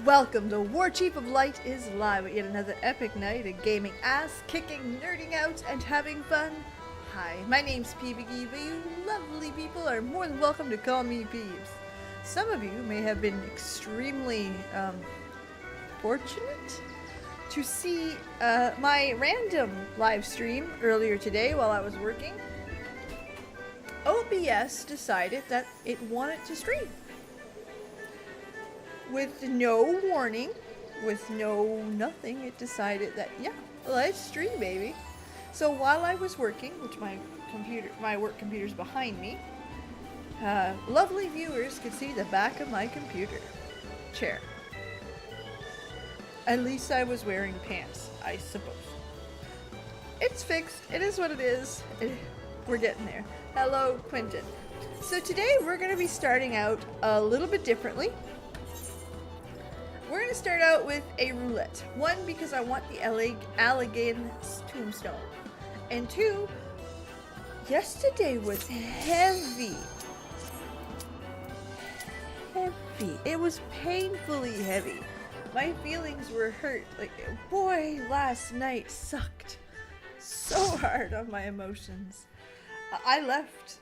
Welcome to War Chief of Light is live with yet another epic night of gaming ass, kicking, nerding out, and having fun. Hi, my name's PBG, but you lovely people are more than welcome to call me Peebs. Some of you may have been extremely fortunate to see my random live stream earlier today while I was working. OBS decided that it wanted to stream. With no warning, with no nothing, it decided that, yeah, let's stream, baby. So while I was working, which my work computer's behind me, lovely viewers could see the back of my computer chair. At least I was wearing pants, I suppose. It's fixed. It is what it is. We're getting there. Hello, Quentin. So today we're going to be starting out a little bit differently. We're going to start out with a roulette. One, because I want the Allegan tombstone. And two, yesterday was heavy. Heavy. It was painfully heavy. My feelings were hurt. Like, boy, last night sucked so hard on my emotions. I left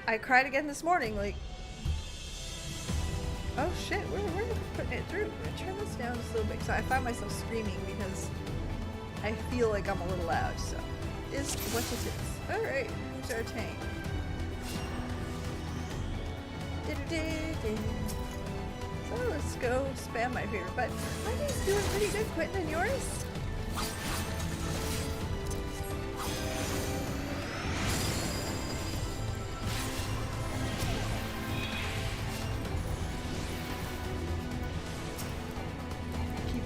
I cried again this morning, like, oh shit, we're putting it through. I'm gonna turn this down just a little bit because I find myself screaming because I feel like I'm a little loud, so is what it is. Alright, who's our tank? So let's go spam my favorite button. My day's doing pretty good, Quentin, and yours?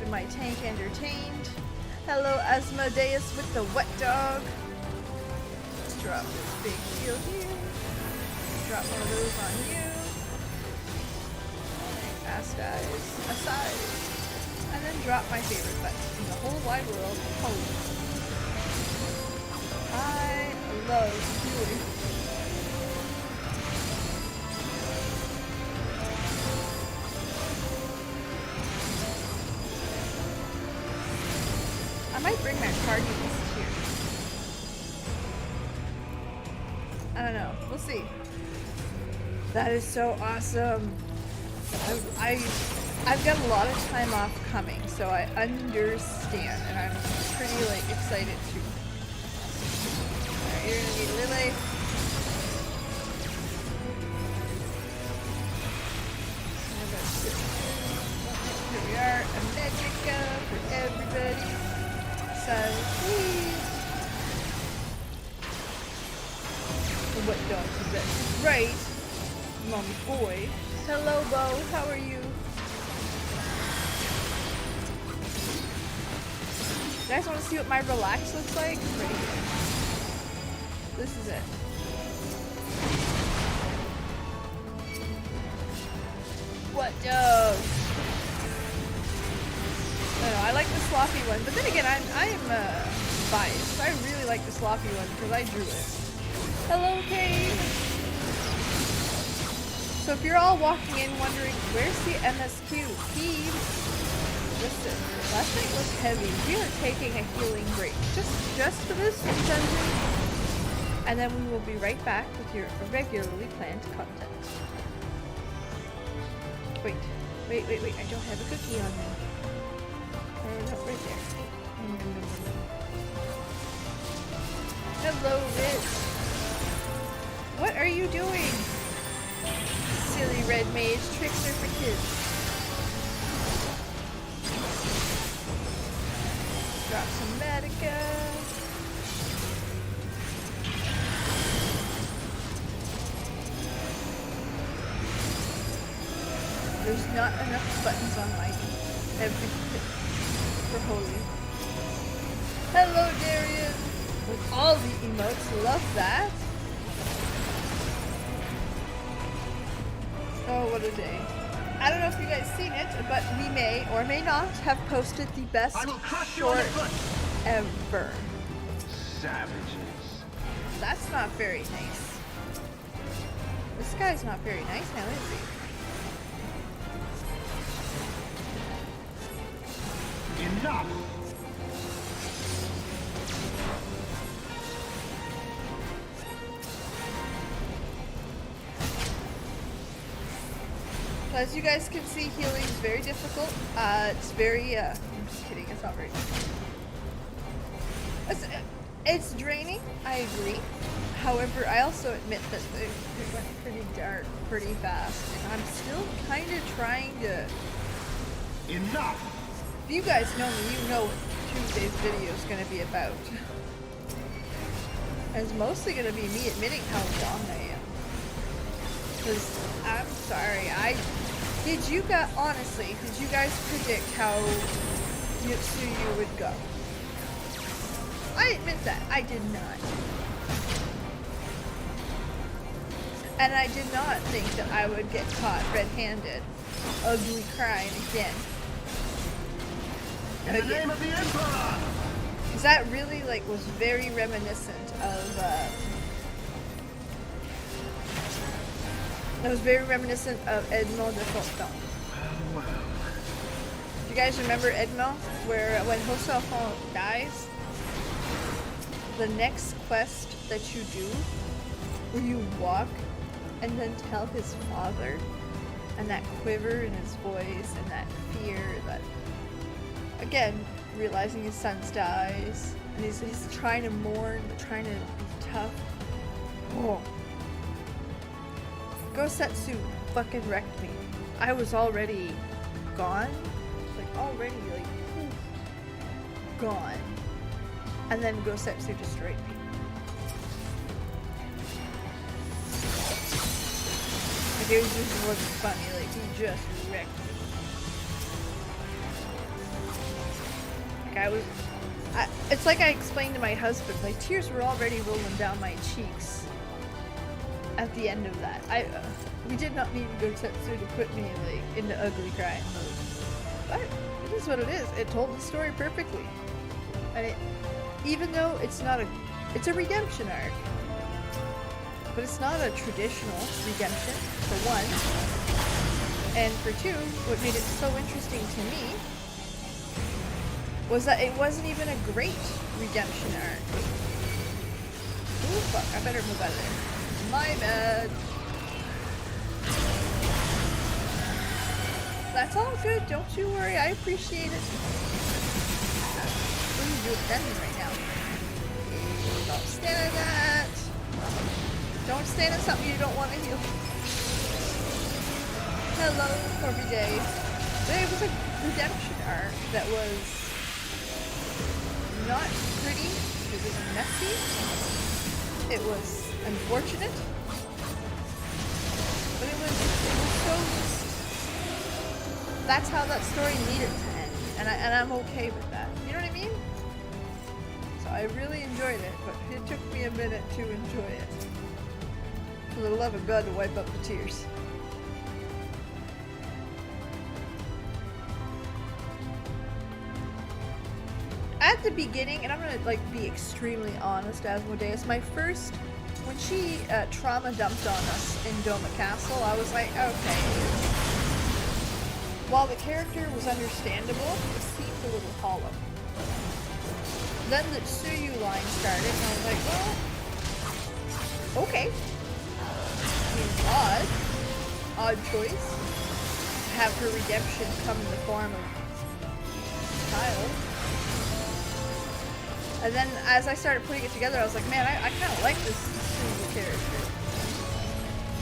My tank entertained. Hello, Asmodeus with the wet dog. Let's drop this big shield here. Drop one of those on you. Ass guys aside. And then drop my favorite button in the whole wide world, home. I love healing. I might bring my party list here. I don't know. We'll see. That is so awesome. I've got a lot of time off coming, so I understand, and I'm pretty excited too. Alright, you're gonna need Lily. Here we are, a Magica for everybody. Please. What dog is that? Right, mommy boy. Hello, Bo. How are you? You guys want to see what my relax looks like? Right here. This is it. What dog? I like the sloppy one, but then again, I am biased. I really like the sloppy one because I drew it. Hello, Kate! So if you're all walking in wondering, where's the MSQ? Listen, last night was heavy. We are taking a healing break. Just for this dungeon. And then we will be right back with your regularly planned content. Wait. I don't have a cookie on me. No, right there. Hello, Rich. What are you doing? Silly red mage. Tricks are for kids. Drop some Medica. There's not enough buttons on my everything. For holy. Hello, Darian! With all the emotes, love that. Oh, what a day. I don't know if you guys seen it, but we may or may not have posted the best short ever. Savages. That's not very nice. This guy's not very nice now, is he? Enough! As you guys can see, healing is very difficult. It's very, I'm just kidding, it's not very it's draining, I agree. However, I also admit that it went pretty dark pretty fast, and I'm still kind of trying to... Enough! If you guys know me, you know what Tuesday's video is going to be about. And it's mostly going to be me admitting how wrong I am. Because, I'm sorry, honestly, did you guys predict how Yutsuyu would go? I admit that, I did not. And I did not think that I would get caught red-handed, ugly crying again. In the name of the Emperor! Because that really, like, was very reminiscent of, it was very reminiscent of Edmond de Fontaine. Well. Do you guys remember Edmond? Where when Hosafon dies, the next quest that you do, where you walk and then tell his father, and that quiver in his voice and that fear that, again, realizing his son dies, and he's trying to mourn, but trying to be tough. Oh. Gosetsu fucking wrecked me. I was already gone. Like, gone. And then Gosetsu destroyed me. Like, it just wasn't funny. Like, he just wrecked me. Like, it's like I explained to my husband, like, tears were already rolling down my cheeks at the end of that. We did not need Gosetsu to put me, like, into ugly crying mode. But it is what it is. It told the story perfectly. And even though it's a redemption arc, but it's not a traditional redemption, for one. And for two, what made it so interesting to me was that it wasn't even a great redemption arc. Ooh, fuck, I better move out of there. My bad. That's all good, don't you worry, I appreciate it. What are you doing right now? Don't stand in that. Don't stand in something you don't want to heal. Hello, Corby Day. It was a redemption arc that was not pretty. It was messy. It was unfortunate. But it was so just... That's how that story needed to end. And I'm okay with that. You know what I mean? So I really enjoyed it, but it took me a minute to enjoy it. For the love of God to wipe up the tears. At the beginning, and I'm gonna like be extremely honest, Asmodeus, when she trauma dumped on us in Doma Castle, I was like, okay. While the character was understandable, it seemed a little hollow. Then the Tsuyu line started, and I was like, well, okay. Odd choice. To have her redemption come in the form of child. And then as I started putting it together, I was like, man, I kind of like this Tsuyu character.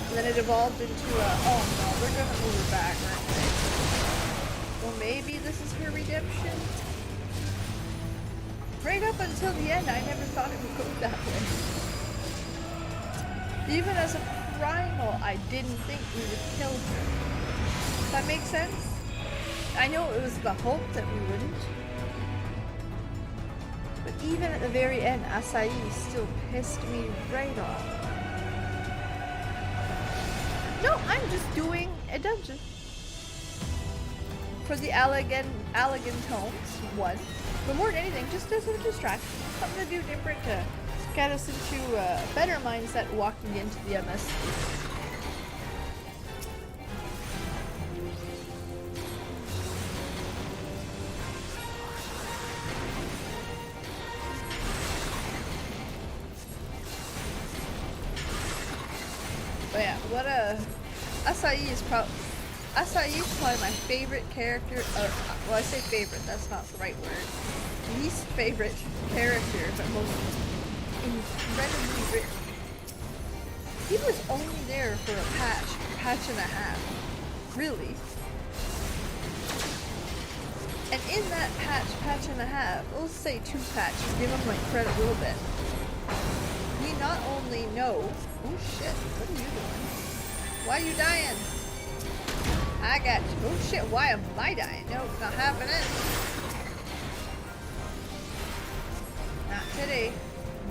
And then it evolved into oh no, we're gonna move her back, aren't we? Well, maybe this is her redemption. Right up until the end, I never thought it would go that way. Even as a primal, I didn't think we would kill her. Does that make sense? I know it was the hope that we wouldn't. But even at the very end, Asai still pissed me right off. No, I'm just doing a dungeon. For the elegant tones, one. But more than anything, just as a distraction. Something to do different to get us into a better mindset walking into the MS. yeah, what a... Acai is probably my favorite character. Well, I say favorite, that's not the right word. Least favorite character, but most incredibly rare. He was only there for a patch and a half. Really. And in that patch and a half, let's say 2 patches, give him like credit a little bit. We not only know... Oh shit, what are you doing? Why are you dying? I got you. Oh shit, why am I dying? No, it's not happening. Not today.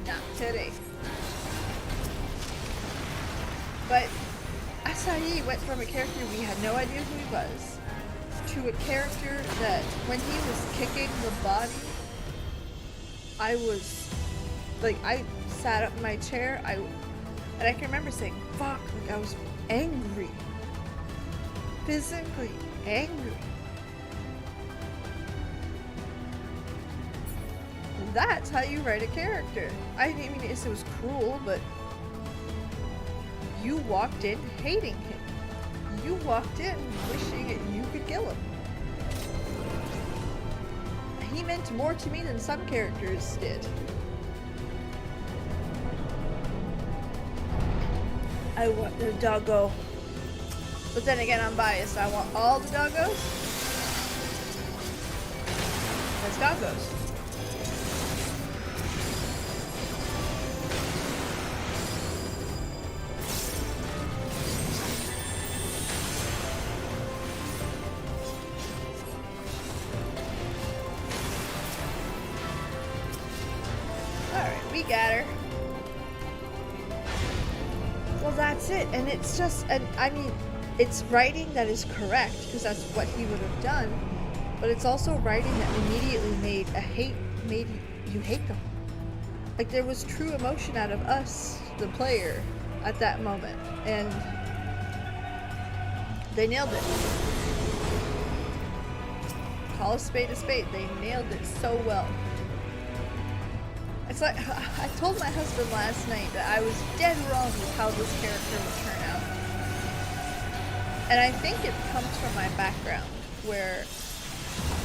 Not today. But Acai went from a character we had no idea who he was to a character that when he was kicking the body, I was like, I sat up in my chair, and I can remember saying, fuck, like I was angry. Physically angry. That's how you write a character. I mean, it was cruel, but you walked in hating him. You walked in wishing you could kill him. He meant more to me than some characters did. I want the doggo. But then again, I'm biased. I want all the doggos. There's doggos. Alright, we got her. Well, that's it. And it's just, and I mean, it's writing that is correct, because that's what he would have done, but it's also writing that immediately made you hate them. Like, there was true emotion out of us, the player, at that moment, and they nailed it. Call a spade, they nailed it so well. It's like, I told my husband last night that I was dead wrong with how this character would turn out. And I think it comes from my background, where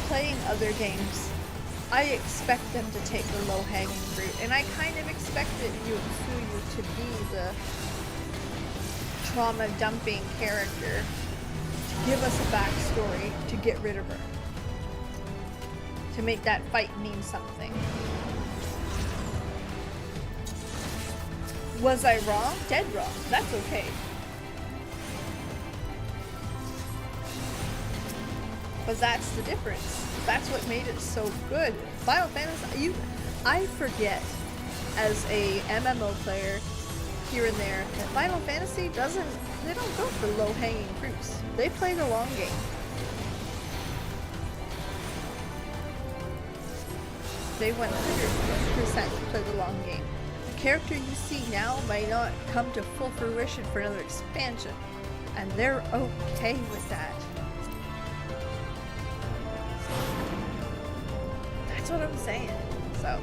playing other games, I expect them to take the low-hanging fruit, and I kind of expected Yutsuyu to be the trauma-dumping character, to give us a backstory, to get rid of her, to make that fight mean something. Was I wrong? Dead wrong. That's okay. But that's the difference. That's what made it so good. Final Fantasy, I forget as a MMO player here and there that Final Fantasy they don't go for low-hanging fruits. They play the long game. They 100% play the long game. The character you see now might not come to full fruition for another expansion, and they're okay with that. That's what I'm saying. So,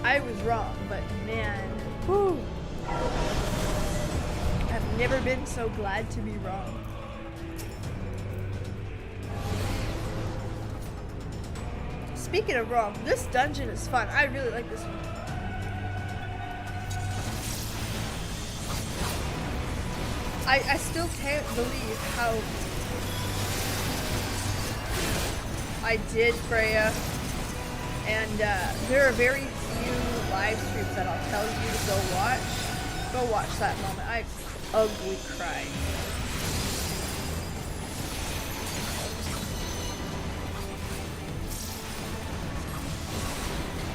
I was wrong, but man, whew, I've never been so glad to be wrong. Speaking of wrong, this dungeon is fun. I really like this one. I still can't believe how I did Freya, and there are very few live streams that I'll tell you to go watch. Go watch that moment. I ugly cried.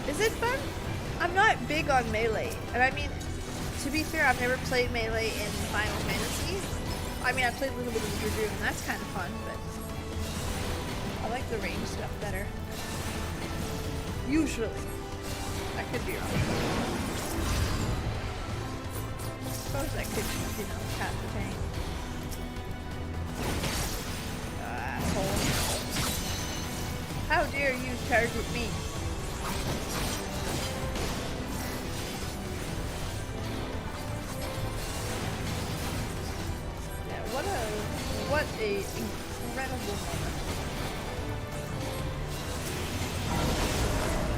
Is it fun? I'm not big on melee, and I mean, to be fair, I've never played melee in Final Fantasy. I mean, I played a little bit of Dragoon, and that's kind of fun, but I like the range stuff better. Usually. I could be wrong. I suppose I could, cap the tank. Asshole. How dare you target me? a incredible moment.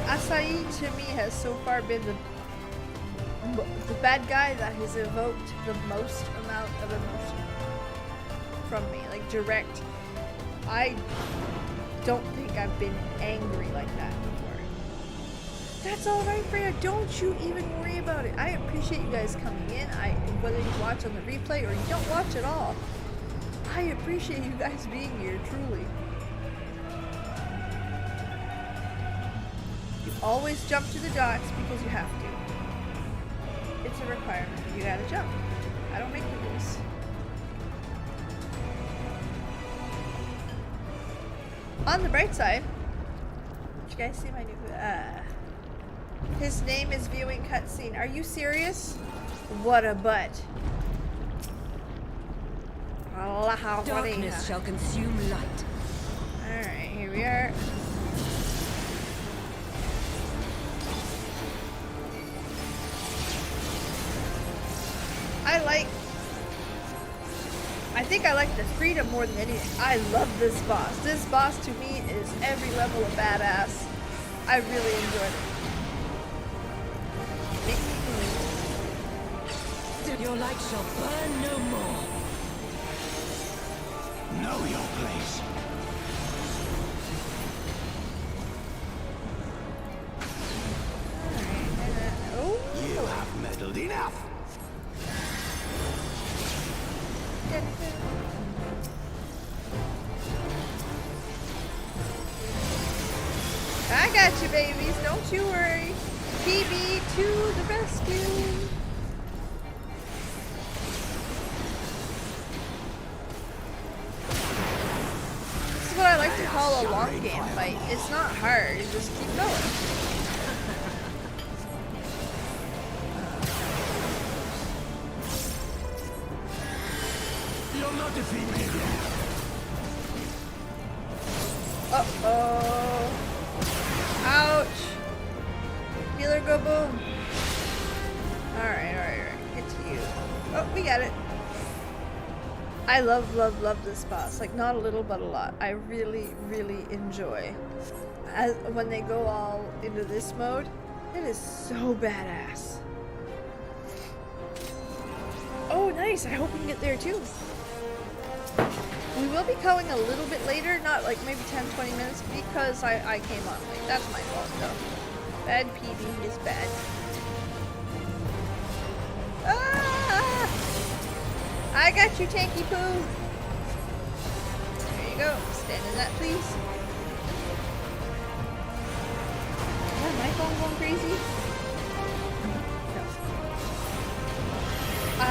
Acai to me has so far been the bad guy that has evoked the most amount of emotion from me, like direct. I don't think I've been angry like that before. That's all right, Freya. Don't you even worry about it. I appreciate you guys coming in. Whether you watch on the replay or you don't watch at all, I appreciate you guys being here, truly. You always jump to the dots because you have to. It's a requirement. You gotta jump. I don't make the rules. On the bright side, did you guys see my new his name is viewing cutscene. Are you serious? What a butt. Darkness shall consume light. Alright, here we are. I think I like the freedom more than anything. I love this boss. This boss to me is every level of badass. I really enjoyed it. Make me believe. Your light shall burn no more. Know your place. Oh. You have meddled enough. I got you, babies. Don't you worry. PB to the rescue. This is what I like to call a long game fight. It's not hard. You just keep going. You'll not defeat me again. Uh-oh. Ouch. Healer go boom. Alright. Get to you. Oh, we got it. I love this boss. Like, not a little, but a lot. I really enjoy. When they go all into this mode, it is so badass. Oh, nice. I hope we can get there, too. We will be going a little bit later, not like maybe 10-20 minutes, because I came on late. That's my fault, though. Bad PB is bad. Ah! I got you, Tanky Poo. There you go. Stand in that, please. Is my phone going crazy? No. I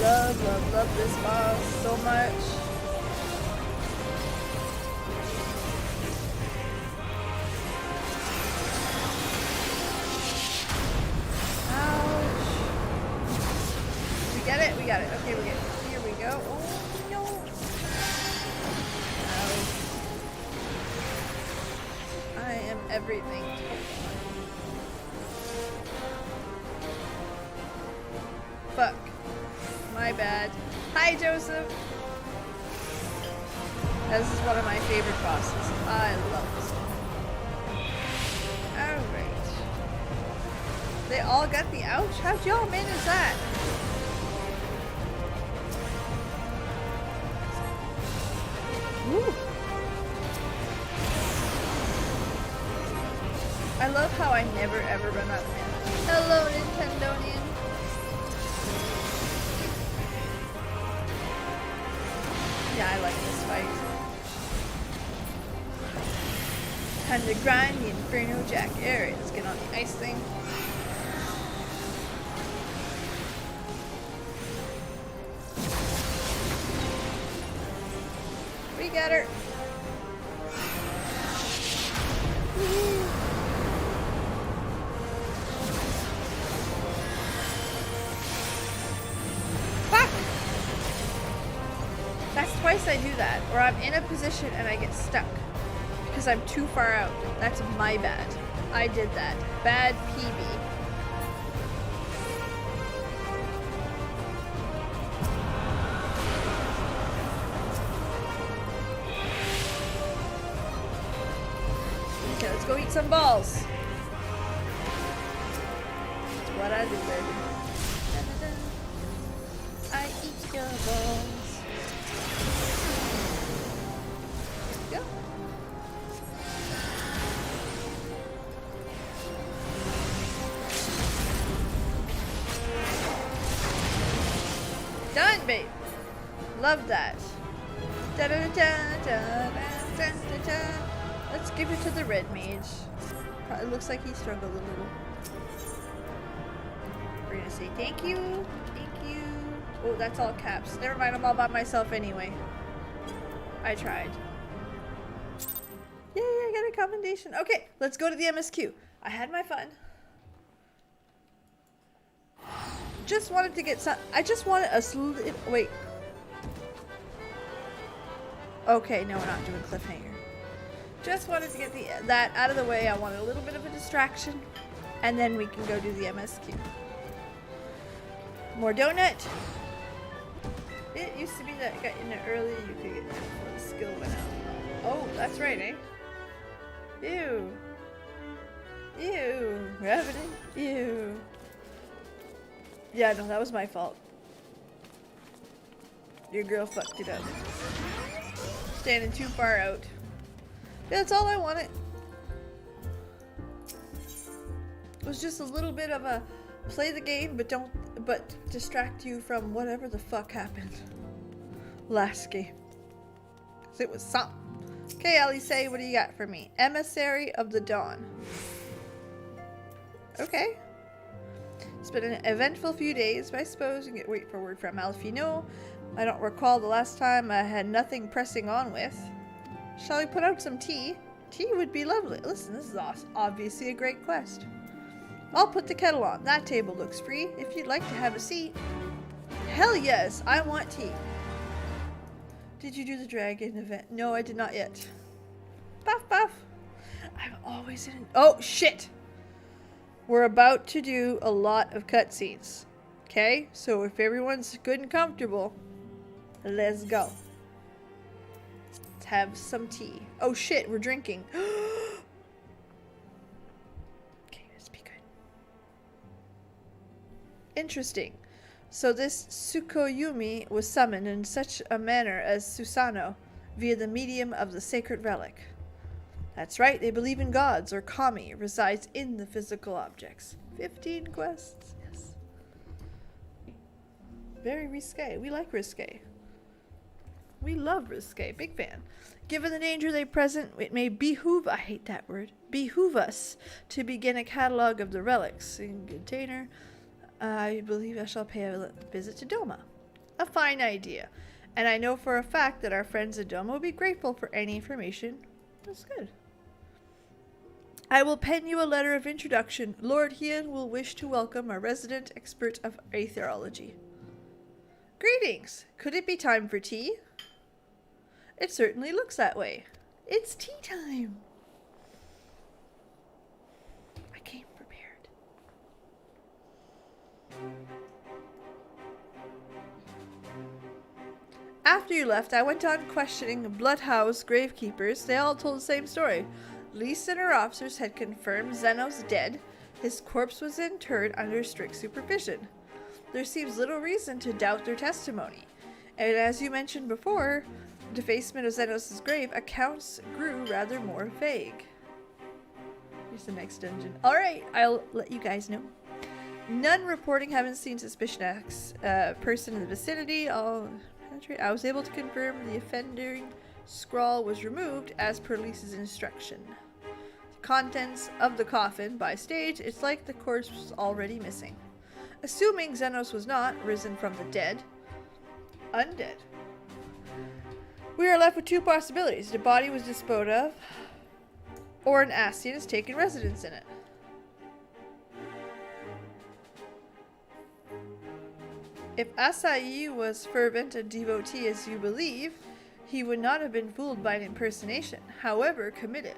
love this boss so much. We got it. Okay, we're good. Here we go. Oh, no. Ow. I am everything. Fuck. My bad. Hi, Joseph. This is one of my favorite bosses. I love this one. Alright. They all got the ouch? How'd y'all manage that? Ooh. I love how I never ever run out of mana. Hello, Nintendonian. Yeah, I like this fight. Time to grind the Inferno Jack. Alright, let's get on the ice thing. We got her. Woo-hoo. Fuck! That's twice I do that. Or I'm in a position and I get stuck. Because I'm too far out. That's my bad. I did that. Bad PB. go eat some balls. That's what I do, baby. Da-da-da. I eat your balls. Go. Done, babe. Love that. Da da da da da da da. Let's give it to the red mage. It looks like he struggled a little. We're gonna say thank you, thank you. Oh, that's all caps. Never mind, I'm all by myself anyway. I tried. Yay, I got a commendation. Okay, let's go to the MSQ. I had my fun. Just wanted to get some. I just wanted a wait. Okay, no, we're not doing cliffhanger. Just wanted to get that out of the way. I wanted a little bit of a distraction, and then we can go do the MSQ. More donut. It used to be that got in it early. You could get that before the skill went out. Oh, that's right, eh? Ew. Ew. Gravity. Ew. Yeah, no, that was my fault. Your girl fucked it up. Standing too far out. Yeah, that's all I wanted. It was just a little bit of a play the game, but distract you from whatever the fuck happened last game. 'Cause it was something. Okay, Alice, what do you got for me? Emissary of the Dawn. Okay. It's been an eventful few days, but I suppose you can wait for word from Alfino. I don't recall the last time I had nothing pressing on with. Shall we put out some tea? Tea would be lovely. Listen, this is obviously a great quest. I'll put the kettle on. That table looks free. If you'd like to have a seat. Hell yes, I want tea. Did you do the dragon event? No, I did not yet. Puff, puff. I'm always in... Oh, shit! We're about to do a lot of cutscenes. Okay? So if everyone's good and comfortable, let's go. Let's have some tea. Oh shit, we're drinking. Okay, let's be good. Interesting. So this Tsukuyomi was summoned in such a manner as Susanoo via the medium of the sacred relic. That's right, they believe in gods, or kami, resides in the physical objects. 15 quests, yes. Very risque. We like risque. We love risque. Big fan. Given the danger they present, it may behoove, I hate that word, behoove us to begin a catalog of the relics. In container, I believe I shall pay a visit to Doma. A fine idea. And I know for a fact that our friends at Doma will be grateful for any information. That's good. I will pen you a letter of introduction. Lord Hien will wish to welcome a resident expert of aetherology. Greetings. Could it be time for tea? It certainly looks that way. It's tea time. I came prepared. After you left, I went on questioning Bloodhouse gravekeepers. They all told the same story. Lise and her officers had confirmed Zeno's dead. His corpse was interred under strict supervision. There seems little reason to doubt their testimony. And as you mentioned before, defacement of Zenos' grave, accounts grew rather more vague. Here's the next dungeon. Alright, I'll let you guys know. None reporting having seen suspicious person in the vicinity. I was able to confirm the offending scrawl was removed as per Lisa's instruction. The contents of the coffin by stage, it's like the corpse was already missing. Assuming Zenos was not risen from the dead, undead. We are left with two possibilities. The body was disposed of, or an Ascian has taken residence in it. If Asahi was fervent a devotee as you believe, he would not have been fooled by an impersonation, however committed.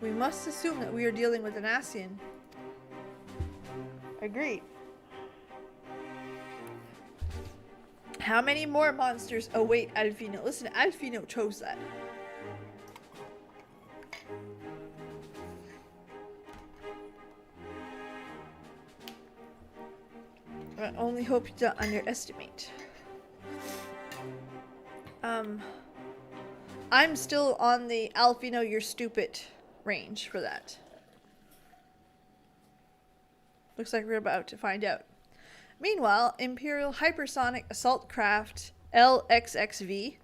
We must assume that we are dealing with an Ascian. Agreed. How many more monsters await Alfino? Listen, Alfino chose that. I only hope you don't underestimate. I'm still on the Alfino, you're stupid range for that. Looks like we're about to find out. Meanwhile, Imperial Hypersonic Assault Craft LXXV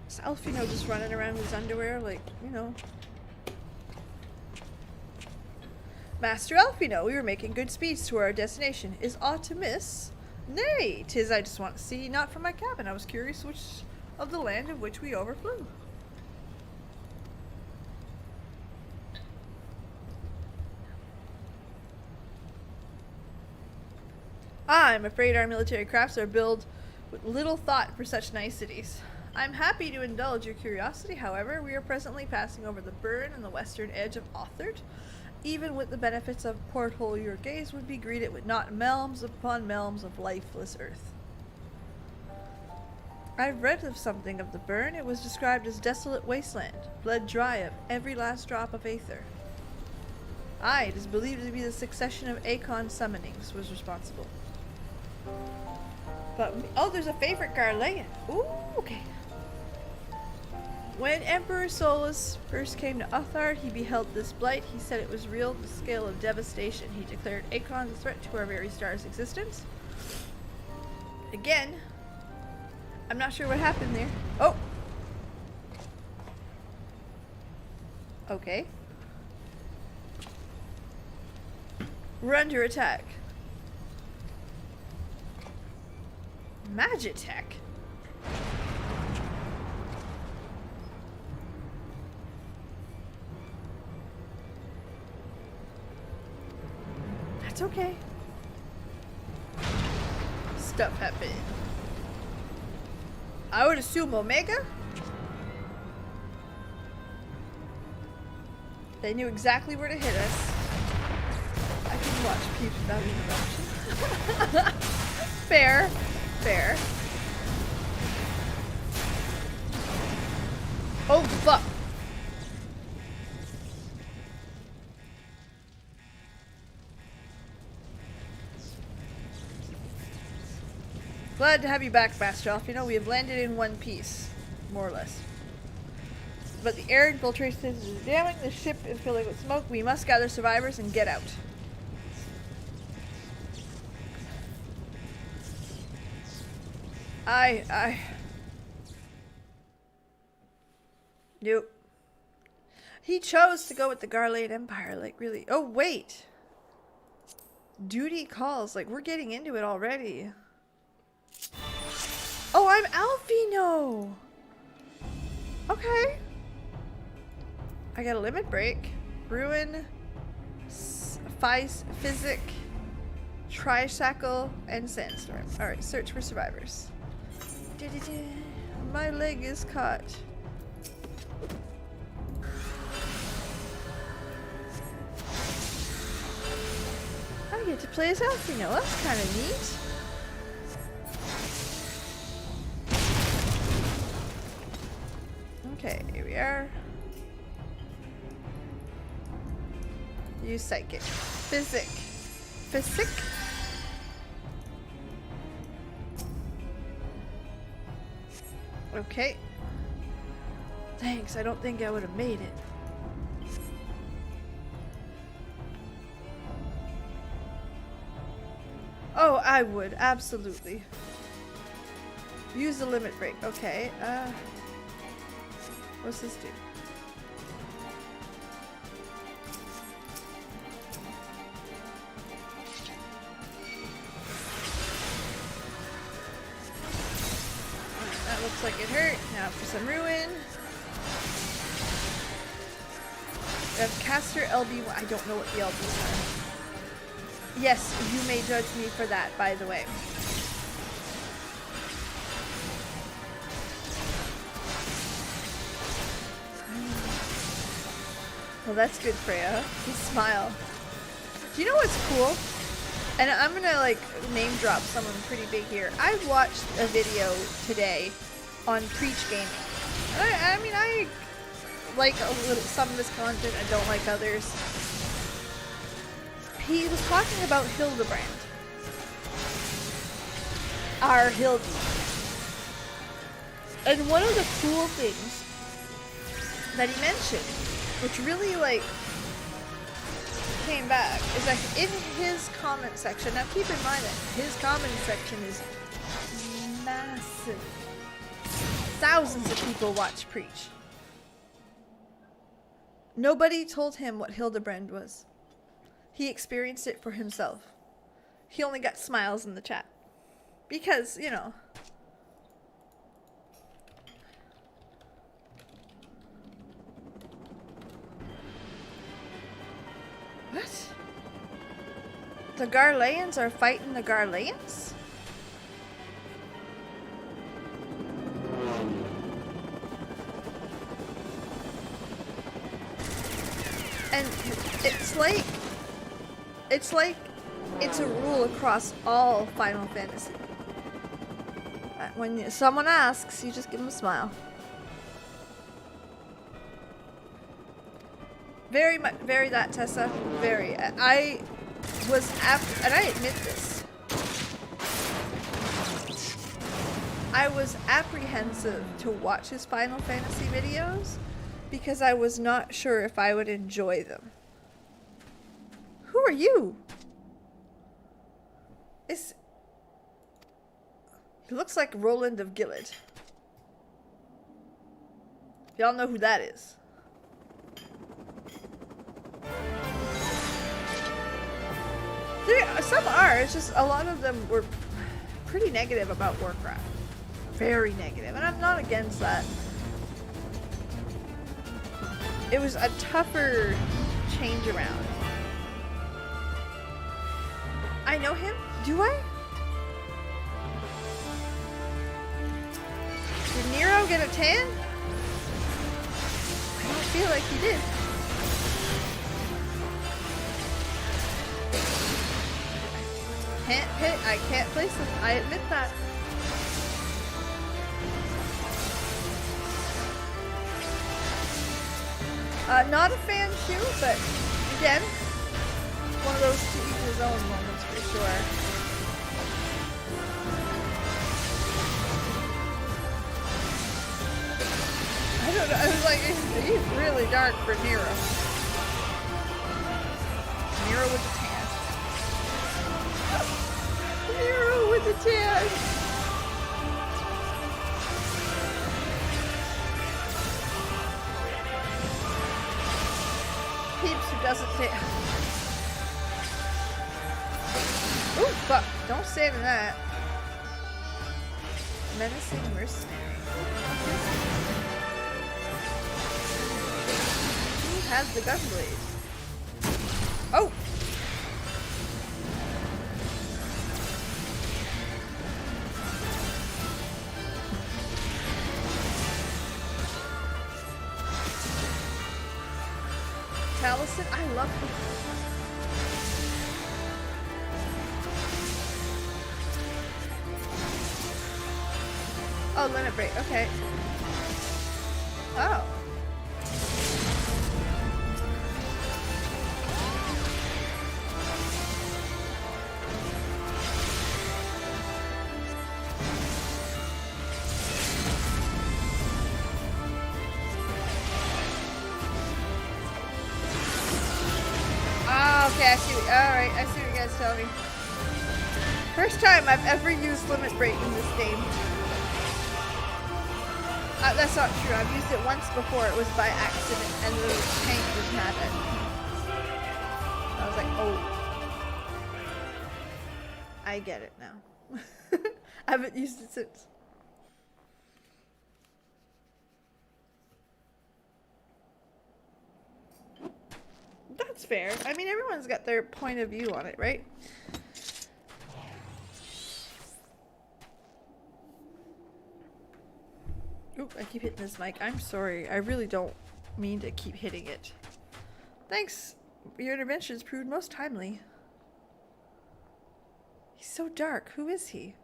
is Alfino just running around with his underwear like, you know. Master Alfino, we were making good speeds to our destination. Is aught to miss? Nay, 'tis I just want to see, not from my cabin. I was curious which of the land of which we overflew. I'm afraid our military crafts are built with little thought for such niceties. I'm happy to indulge your curiosity, however. We are presently passing over the burn on the western edge of Authard. Even with the benefits of porthole, your gaze would be greeted with not melms upon melms of lifeless earth. I've read of something of the burn. It was described as desolate wasteland, bled dry of every last drop of aether. Aye, it is believed to be the succession of Akon summonings was responsible. But, oh, there's a favorite Garlean. Ooh, okay. When Emperor Solus first came to Authard, he beheld this blight. He said it was real, the scale of devastation. He declared Akon a threat to our very star's existence. Again, I'm not sure what happened there. Oh! Okay. We're under attack. Magitech? That's okay. Stuff happened. I would assume Omega? They knew exactly where to hit us. I can watch peeps without interruption. Fair. Fair. Oh, fuck. Glad to have you back, Master Elf. You know, we have landed in one piece, more or less. But the air infiltration is damning. The ship is filling with smoke. We must gather survivors and get out. Nope. He chose to go with the Garlean Empire, like, really. Oh, wait. Duty calls. Like, we're getting into it already. Oh, I'm Alfino! Okay. I got a limit break. Ruin. Physic. Tricycle. And Sandstorm. Alright, search for survivors. My leg is caught. I get to play as Alfino. That's kind of neat. Okay, here we are. Use Psychic. Physic. Okay. Thanks, I don't think I would have made it. Oh, I would, absolutely. Use the limit break. Okay, what's this do? That looks like it hurt. Now for some ruin. We have caster LB1. I don't know what the LBs are. Yes, you may judge me for that, by the way. Well, that's good, Freya. You smile. Do you know what's cool? And I'm gonna like name drop someone pretty big here. I watched a video today on Preach Gaming. I mean, I like some of his content. I don't like others. He was talking about Hildebrand. Our Hildy. And one of the cool things that he mentioned, which really like came back, is that in his comment section, now keep in mind that his comment section is massive. Thousands of people watch Preach. Nobody told him what Hildebrand was. He experienced it for himself. He only got smiles in the chat. Because, you know. What? The Garleans are fighting the Garleans? And it's a rule across all Final Fantasy. When someone asks, you just give them a smile. Very much, very that, Tessa. Very. I was and I admit this. I was apprehensive to watch his Final Fantasy videos because I was not sure if I would enjoy them. Who are you? He looks like Roland of Gilead. Y'all know who that is. Some are. It's just a lot of them were pretty negative about Warcraft. Very negative. And I'm not against that. It was a tougher change around. I know him? Do I? Did Nero get a tan? I don't feel like he did. I can't place him. I admit that. Not a fan too, but again, one of those to each his own moments for sure. I don't know. I was like, he's really dark for Nero. Nero with the tan. Nero with the tan. Peeps who doesn't say. Ooh, fuck. Don't stand in that. Menacing mercenary. Who has the gunblade? Oh! Taliesin? I love him. Oh, limit break. Okay. Oh. Okay, I see. Alright, I see what you guys tell me. First time I've ever used limit break in this game. That's not true. I've used it once before. It was by accident, and the tank was mad at me. I was like, oh. I get it now. I haven't used it since. That's fair. I mean, everyone's got their point of view on it, right? Oop, I keep hitting this mic. I'm sorry. I really don't mean to keep hitting it. Thanks. Your interventions proved most timely. He's so dark. Who is he?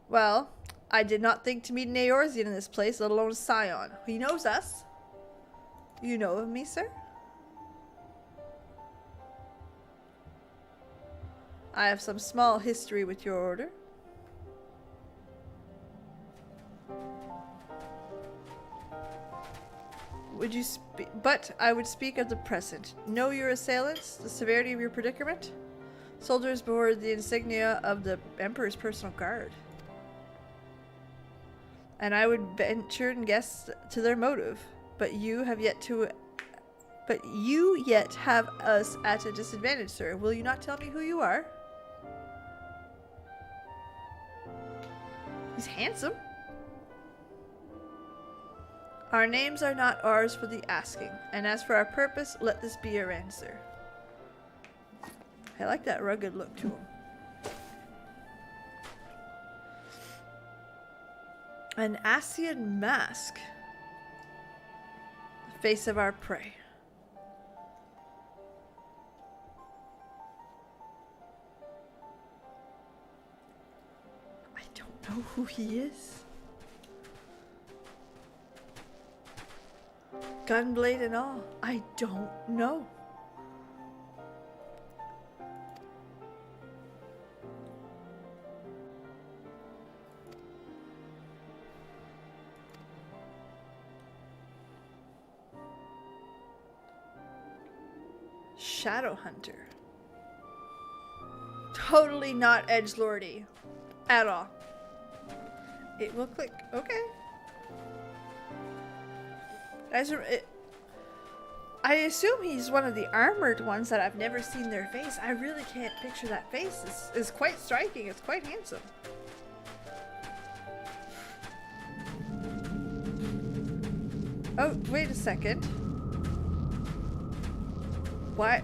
Well, I did not think to meet an Eorzean in this place, let alone a Scion. He knows us. You know of me, sir? I have some small history with your order. Would you but I would speak of the present. Know your assailants, the severity of your predicament? Soldiers bore the insignia of the Emperor's personal guard. And I would venture and guess to their motive. But you yet have us at a disadvantage, sir. Will you not tell me who you are? He's handsome. Our names are not ours for the asking, and as for our purpose, let this be your answer. I like that rugged look to him. An Asian mask. The face of our prey. I don't know who he is. Gunblade and all. I don't know. Shadow Hunter. Totally not edgelordy. At all. It will click. Okay. I assume he's one of the armored ones that I've never seen their face. I really can't picture that face. It's quite striking. It's quite handsome. Oh, wait a second. What?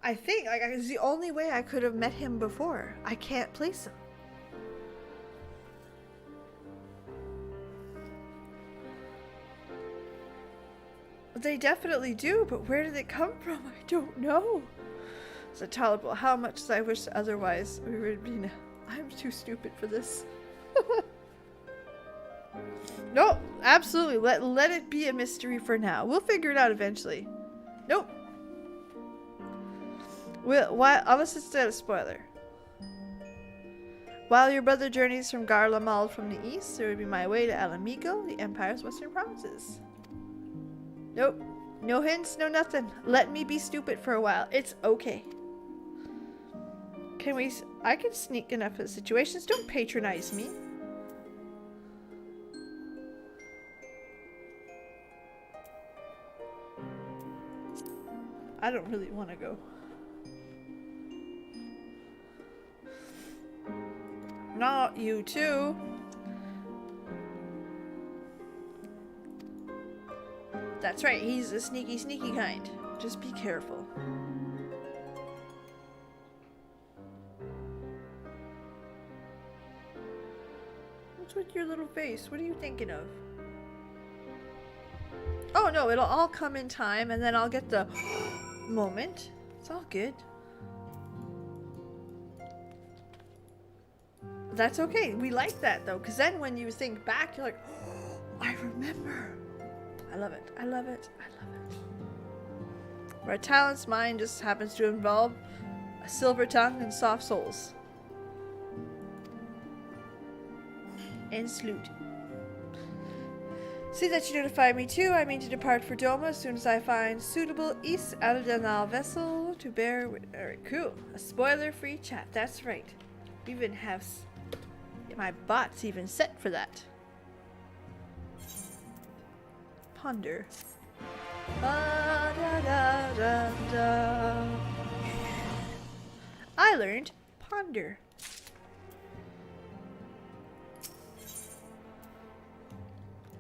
I think it's the only way I could have met him before. I can't place him. They definitely do, but where did it come from? I don't know. It's intolerable. How much I wish otherwise we would be. I'm too stupid for this. Nope, absolutely. Let it be a mystery for now. We'll figure it out eventually. Nope. Unless it's not a spoiler. While your brother journeys from Garlemald from the east, there would be my way to Alamigo, the Empire's western provinces. Nope. No hints, no nothing. Let me be stupid for a while. It's okay. I can sneak enough of situations. Don't patronize me. I don't really want to go. Not you too. That's right, he's a sneaky kind. Just be careful. What's with your little face? What are you thinking of? Oh no, it'll all come in time and then I'll get the moment. It's all good. That's okay. We like that though, because then when you think back, you're like, oh, I remember. I love it. I love it. I love it. Our talent's mine just happens to involve a silver tongue and soft souls. And salute. See that you notify me too. I mean to depart for Doma as soon as I find suitable East Aldanal vessel to bear with. Alright, cool. A spoiler-free chat. That's right. We even have my bot's even set for that. Ponder. Ba, da, da, da, da. I learned ponder.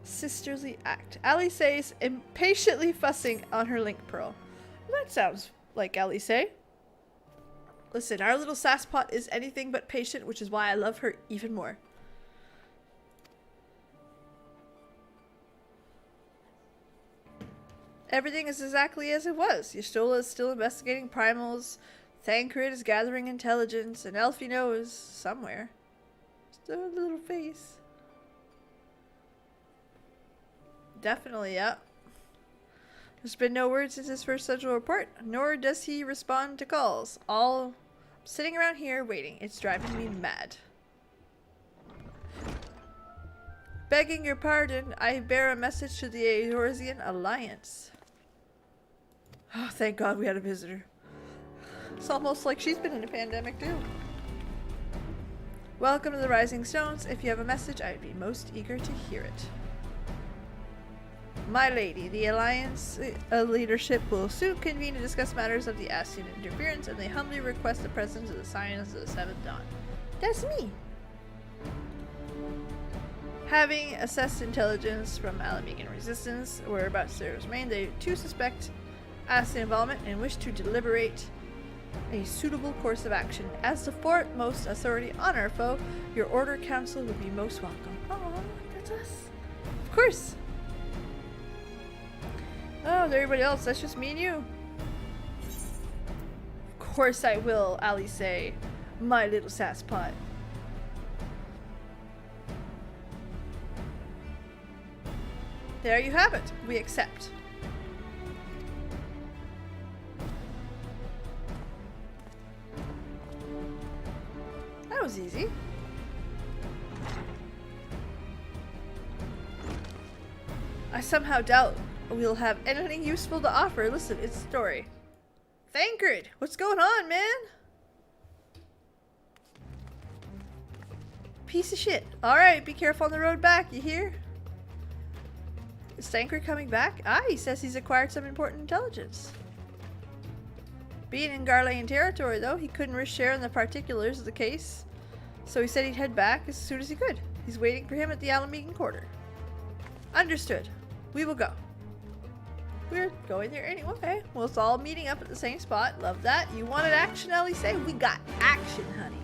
Sisterly act. Alice is impatiently fussing on her link pearl. Well, that sounds like Alice. Listen, our little sasspot is anything but patient, which is why I love her even more. Everything is exactly as it was. Y'shtola is still investigating primals. Thancred is gathering intelligence, and Elfino is somewhere. Still a little face. Definitely, yeah. There's been no word since his first scheduled report, nor does he respond to calls. All sitting around here waiting. It's driving me mad. Begging your pardon, I bear a message to the Eorzean Alliance. Oh, thank God we had a visitor. It's almost like she's been in a pandemic too. Welcome to the Rising Stones. If you have a message, I'd be most eager to hear it. My lady, the Alliance leadership will soon convene to discuss matters of the Ascian interference, and they humbly request the presence of the Scions of the Seventh Dawn. That's me. Having assessed intelligence from Alamegan resistance, whereabouts there remain, they too suspect Ascian involvement and wish to deliberate a suitable course of action. As the foremost authority on our foe, your order council would be most welcome. Oh, that's us. Of course. Oh, everybody else, that's just me and you. Of course I will, Ali say, my little sasspot. There you have it. We accept. That was easy. I somehow doubt we'll have anything useful to offer. Listen, it's a story. Thancred, what's going on, man? Piece of shit. Alright, be careful on the road back, you hear? Is Thancred coming back? Ah, he says he's acquired some important intelligence. Being in Garlean territory, though, he couldn't risk sharing the particulars of the case. So he said he'd head back as soon as he could. He's waiting for him at the Alamegan quarter. Understood. We will go. We're going there anyway. Okay. Well, it's all meeting up at the same spot. Love that. You wanted action, Ellie? Say we got action, honey.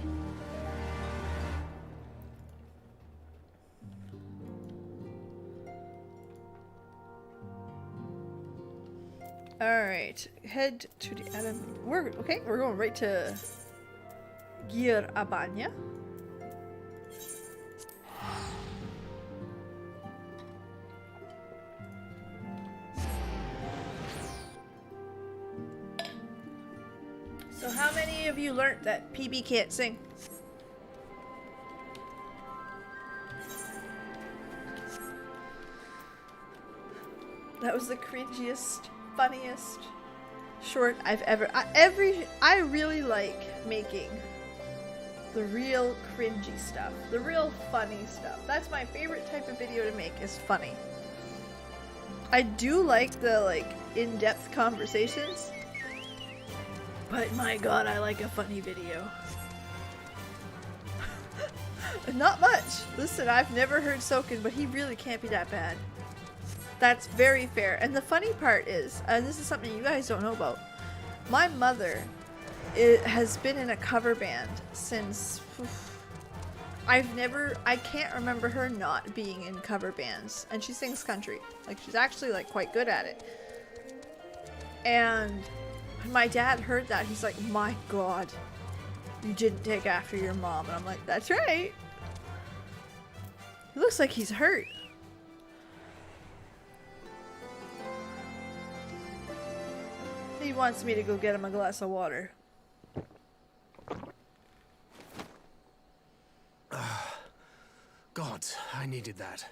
Alright. Head to the We're going right to Gir Abanya. So how many of you learnt that PB can't sing? That was the cringiest, funniest short I've ever... I really like making the real cringy stuff. The real funny stuff. That's my favorite type of video to make, is funny. I do like the, in-depth conversations. But my god, I like a funny video. Not much. Listen, I've never heard Soken, but he really can't be that bad. That's very fair. And the funny part is, and this is something you guys don't know about, my mother has been in a cover band since... I can't remember her not being in cover bands. And she sings country. She's actually, quite good at it. And... when my dad heard that, he's like, my god, you didn't take after your mom. And I'm like, that's right. It looks like he's hurt. He wants me to go get him a glass of water. God, I needed that.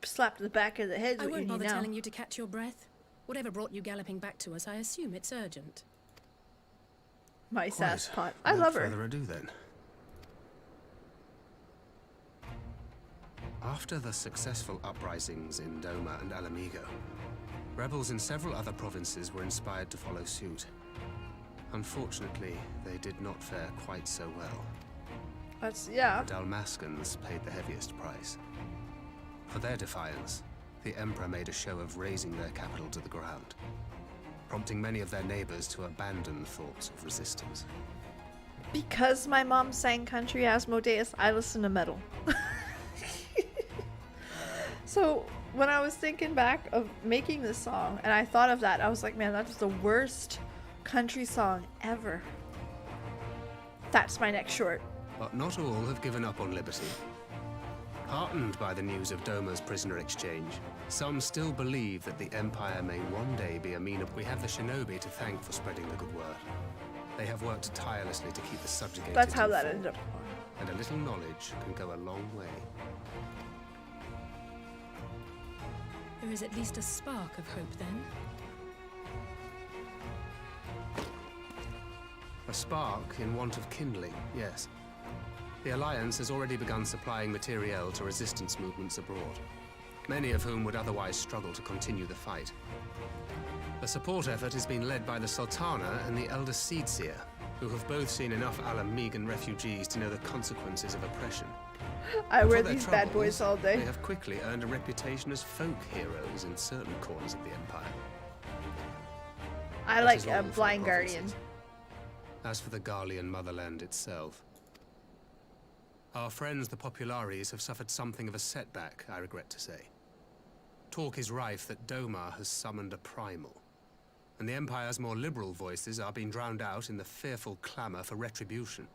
Slap to the back of the head. I What you won't need bother now. telling you to catch your breath. Whatever brought you galloping back to us, I assume it's urgent. My Quite. sasspot. I Without love her. further ado, then. After the successful uprisings in Doma and Alamigo, rebels in several other provinces were inspired to follow suit. Unfortunately, they did not fare quite so well. Yeah. The Dalmaskans paid the heaviest price. For their defiance, the Emperor made a show of razing their capital to the ground, prompting many of their neighbors to abandon thoughts of resistance. Because my mom sang country Asmodeus, I listen to metal. So when I was thinking back of making this song and I thought of that, I was like, man, that's the worst country song ever. That's my next short. But not all have given up on liberty. Heartened by the news of Doma's prisoner exchange, some still believe that the Empire may one day be amenable. We have the shinobi to thank for spreading the good word. They have worked tirelessly to keep the subjugated That's how that informed, ended up. and a little knowledge can go a long way. There is at least a spark of hope then. A spark in want of kindling, yes. The Alliance has already begun supplying materiel to resistance movements abroad, many of whom would otherwise struggle to continue the fight. The support effort has been led by the Sultana and the Elder Seedseer, who have both seen enough Alamegan refugees to know the consequences of oppression. I wear For their these bad troubles, boys all day. They have quickly earned a reputation as folk heroes in certain corners of the Empire. I That like is all for the Blind Guardian. provinces. As for the Garlean motherland itself, our friends the Populares have suffered something of a setback, I regret to say. Talk is rife that Doma has summoned a primal, and the Empire's more liberal voices are being drowned out in the fearful clamor for retribution.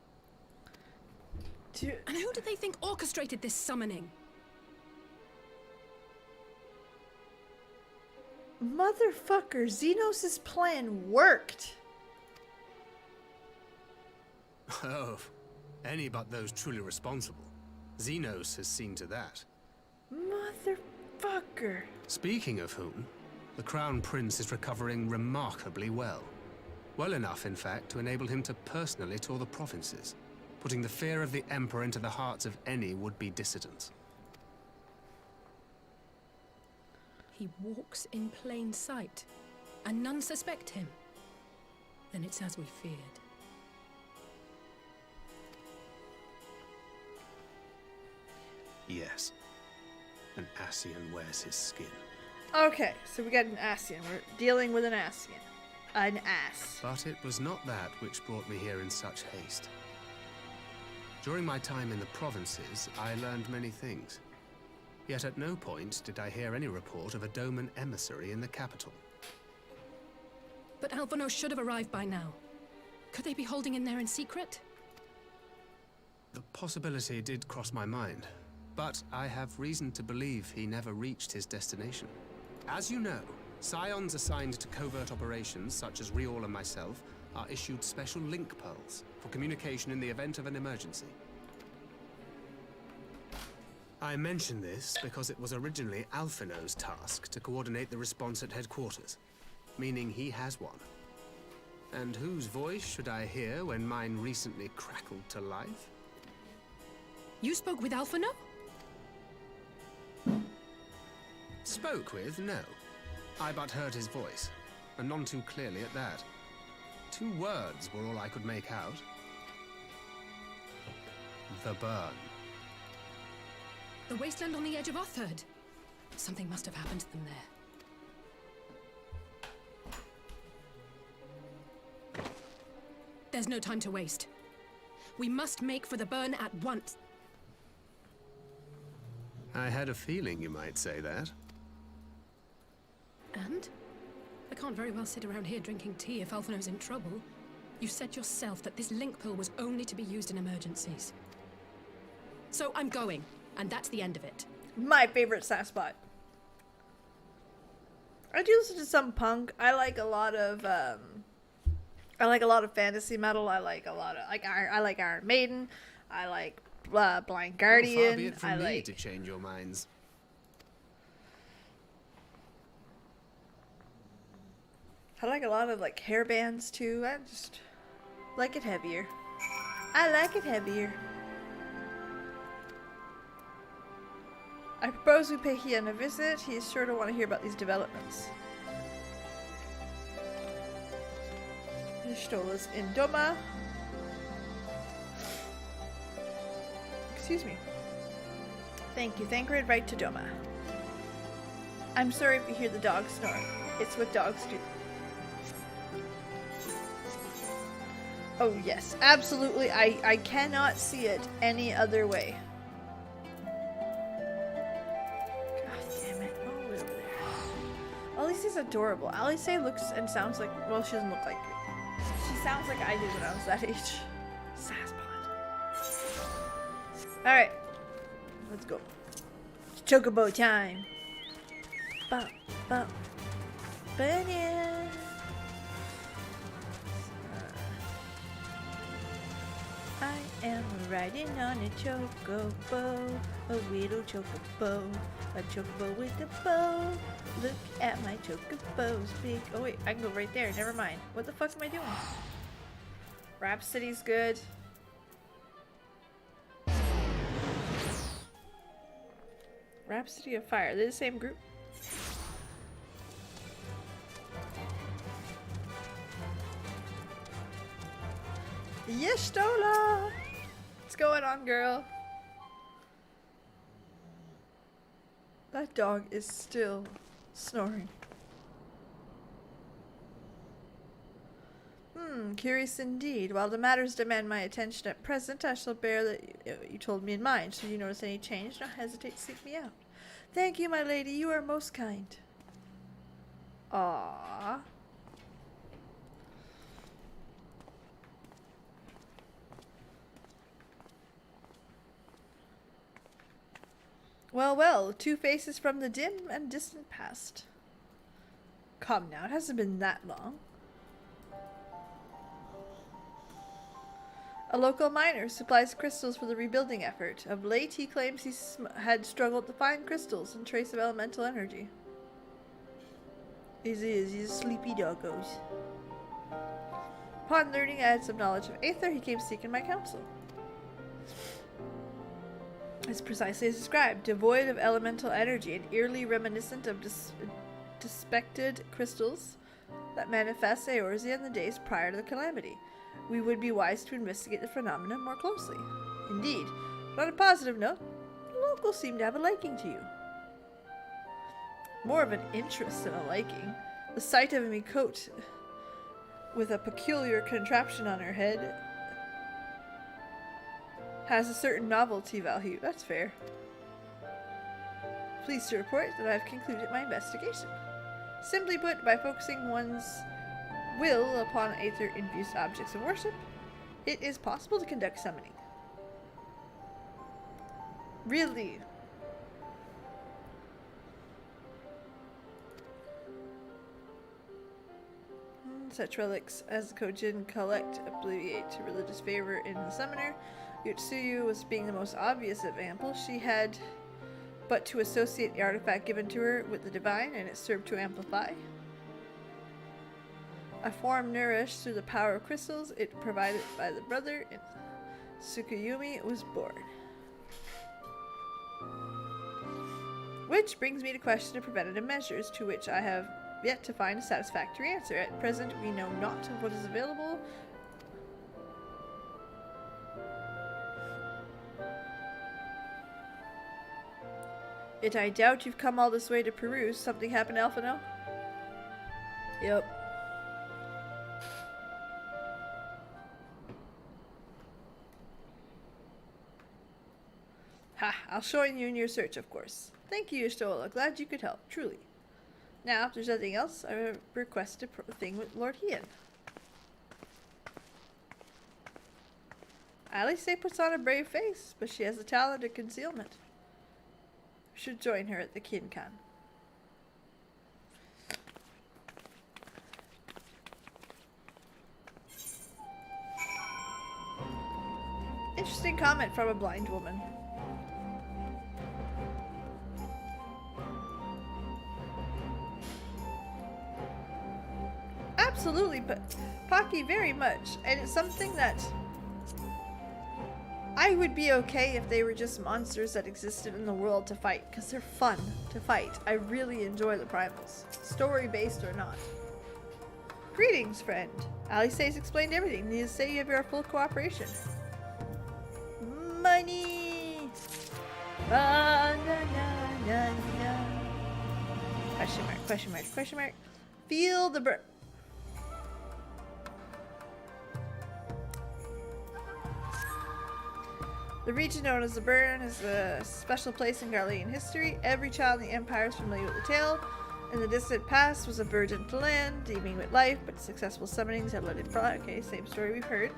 And who do they think orchestrated this summoning? Motherfucker, Xenos' plan worked. Oh, any but those truly responsible. Xenos has seen to that. Motherfucker. Speaking of whom, the Crown Prince is recovering remarkably well. Well enough, in fact, to enable him to personally tour the provinces, putting the fear of the Emperor into the hearts of any would-be dissidents. He walks in plain sight, and none suspect him. Then it's as we feared. Yes. An Ascian wears his skin. Okay, so we got an Ascian. We're dealing with an Ascian. An ass. But it was not that which brought me here in such haste. During my time in the provinces, I learned many things. Yet at no point did I hear any report of a Doman emissary in the capital. But Alphonse should have arrived by now. Could they be holding in there in secret? The possibility did cross my mind, but I have reason to believe he never reached his destination. As you know, Scions assigned to covert operations, such as Riol and myself, are issued special link pearls for communication in the event of an emergency. I mention this because it was originally Alphino's task to coordinate the response at headquarters, meaning he has one. And whose voice should I hear when mine recently crackled to life? You spoke with Alphonse? Spoke with? No. I but heard his voice, and none too clearly at that. 2 words were all I could make out. The burn. The wasteland on the edge of Otherd. Something must have happened to them there. There's no time to waste. We must make for the burn at once. I had a feeling you might say that. And? I can't very well sit around here drinking tea if Alphino's in trouble. You said yourself that this link pill was only to be used in emergencies. So I'm going, and that's the end of it. My favorite sass-bot. I do listen to some punk. I like a lot of fantasy metal. I like Iron Maiden. I like Blind Guardian. Far be it from me to change your minds. I like a lot of like hair bands too. I just like it heavier. I like it heavier. I propose we pay Hian a visit. He's sure to want to hear about these developments. Nishtola's in Doma. Excuse me. Thank you. Thancred right to Doma. I'm sorry if you hear the dog snore. It's what dogs do. Oh yes, absolutely. I cannot see it any other way. God damn it. Oh, way over there. Alice's adorable. Alice looks and sounds like, well, she doesn't look like me. She sounds like I did when I was that age. Sasspot. Alright. Let's go. It's chocobo time. Bop, bop. Banana. I am riding on a chocobo, a little chocobo, a chocobo with a bow. Look at my chocobo's big. Oh wait, I can go right there. Never mind. What the fuck am I doing? Rhapsody's good. Rhapsody of Fire. They're the same group. Yestola! What's going on, girl? That dog is still snoring. Curious indeed. While the matters demand my attention at present, I shall bear that you told me in mind. Should you notice any change, don't hesitate to seek me out. Thank you, my lady. You are most kind. Aww. Well, well, two faces from the dim and distant past. Come now, it hasn't been that long. A local miner supplies crystals for the rebuilding effort. Of late, he claims he had struggled to find crystals and trace of elemental energy. He's a sleepy doggos. Upon learning I had some knowledge of Aether, he came seeking my counsel. It's precisely as described, devoid of elemental energy and eerily reminiscent of dispected crystals that manifest Eorzea in the days prior to the calamity. We would be wise to investigate the phenomena more closely. Indeed, but on a positive note, the locals seem to have a liking to you. More of an interest than a liking. The sight of a Mikote with a peculiar contraption on her head has a certain novelty value. That's fair. Pleased to report that I have concluded my investigation. Simply put, by focusing one's will upon Aether-infused objects of worship, it is possible to conduct summoning. Really? Such relics as the Kojin collect alleviate religious favor in the summoner. Yotsuyu was being the most obvious example. She had but to associate the artifact given to her with the divine, and it served to amplify. A form nourished through the power of crystals it provided by the brother, and Tsukuyumi was born. Which brings me to question of preventative measures, to which I have yet to find a satisfactory answer. At present, we know not of what is available. Yet I doubt you've come all this way to peruse. Something happened, Alphino? Yep. Ha! I'll join you in your search, of course. Thank you, Yestola. Glad you could help, truly. Now, if there's nothing else, I request a thing with Lord Hien. Alice puts on a brave face, but she has the talent of concealment. We should join her at the Kinkan. Interesting comment from a blind woman. Absolutely, but Pocky, very much. And it's something that I would be okay if they were just monsters that existed in the world to fight, because they're fun to fight. I really enjoy the primals, story-based or not. Greetings, friend. Alice's explained everything. Need to say you have your full cooperation. Money! Ah, na, na, na, na. Question mark, question mark, question mark. Feel the burn. The region known as the Burn is a special place in Garlean history. Every child in the Empire is familiar with the tale. In the distant past was a verdant land, teeming with life, but successful summonings have let it fly. Okay, same story we've heard.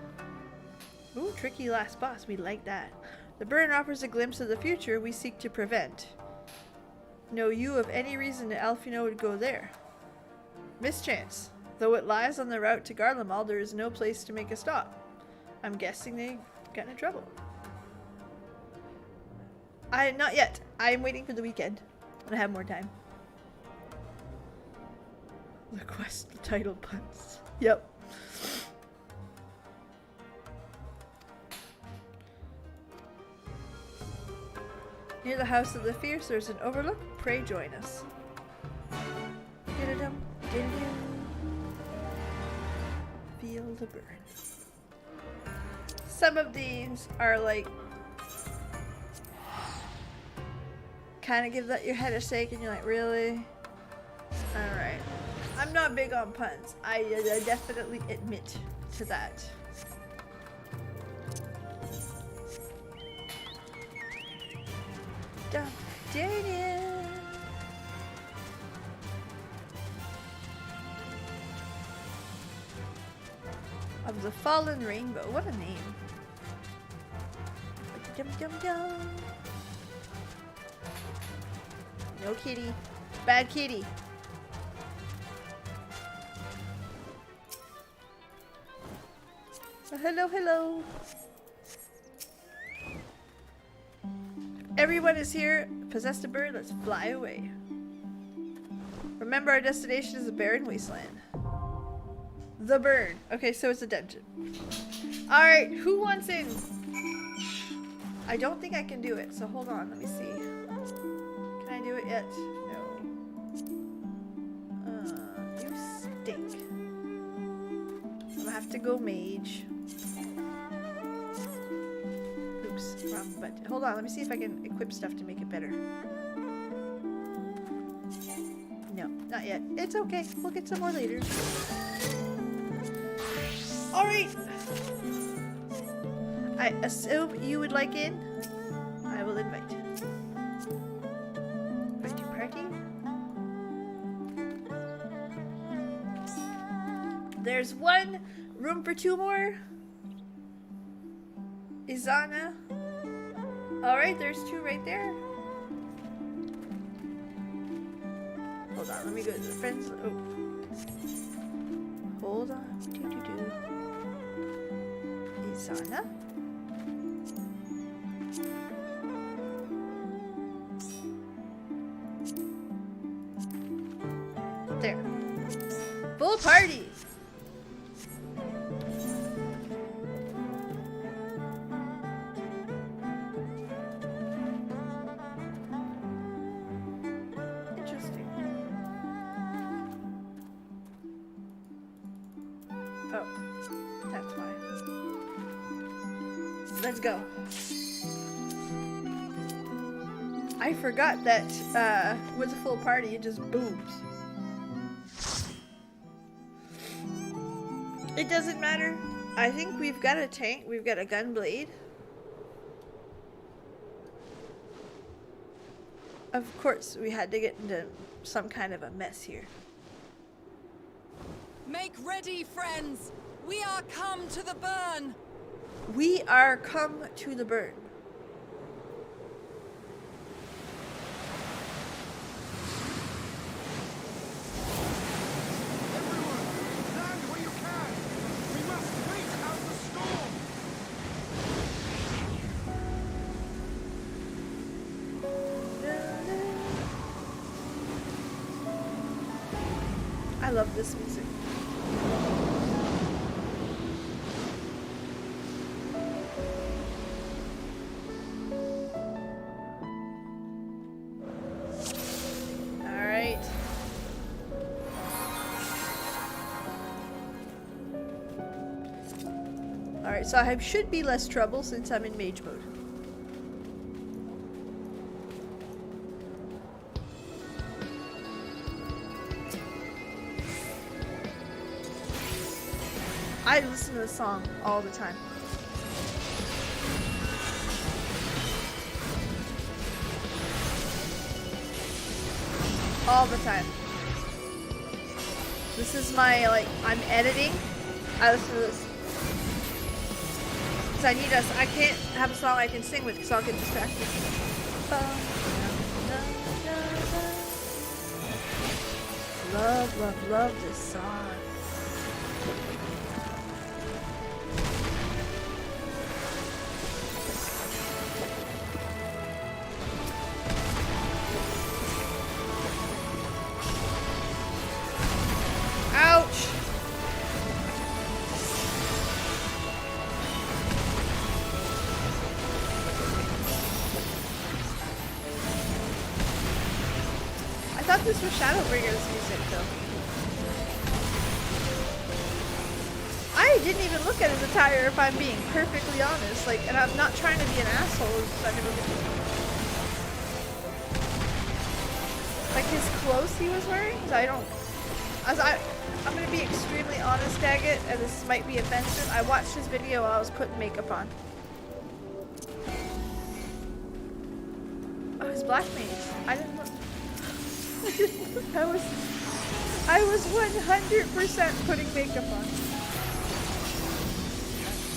Ooh, tricky last boss. We like that. The Burn offers a glimpse of the future we seek to prevent. Know you of any reason that Alfino would go there? Mischance. Though it lies on the route to Garlemald, there is no place to make a stop. I'm guessing they got in trouble. Not yet. I'm waiting for the weekend when I have more time. The quest title puns. Yep. Near the House of the Fierce, there's an overlook. Pray join us. Did-a-dum, did-a-dum. Feel the burn. Some of these are like kind of give that your head a shake and you're like, really? Alright. I'm not big on puns. I definitely admit to that. Daniel. Of the Fallen Rainbow. What a name. Dum dum dum. No kitty. Bad kitty. Oh, hello, hello. Everyone is here. Possessed a bird. Let's fly away. Remember, our destination is a barren wasteland. The Burn. Okay, so it's a dungeon. Alright, who wants in? I don't think I can do it, so hold on, let me see. Can I do it yet? No. You stink. I'm gonna have to go mage. Oops, wrong button. Hold on, let me see if I can equip stuff to make it better. No, not yet. It's okay, we'll get some more later. Alright! I assume you would like in? I will invite. Invite to party. There's one room for two more. Izana. Alright, there's two right there. Hold on, let me go to the friends. Oh. Hold on. Izana. There. Full party! Interesting. Oh, that's why. Let's go. I forgot that with a full party, it just booms. It doesn't matter. I think we've got a tank. We've got a gun blade. Of course, we had to get into some kind of a mess here. Make ready, friends! We are come to the burn! We are come to the burn. I love this music. Alright. Alright, so I should be less trouble since I'm in mage mode. I listen to the song all the time. All the time. This is my, like, I'm editing. I listen to this. Because I can't have a song I can sing with because I'll get distracted. Love, love, love this song. Ouch! I thought this was Shadowbringer's music, though. I didn't even look at his attire, if I'm being perfectly honest. Like, and I'm not trying to be an asshole. I never like his clothes he was wearing. I'm gonna be extremely honest, Daggett, and this might be offensive. I watched his video while I was putting makeup on. Oh, his black mage. I didn't look. I was 100% putting makeup on.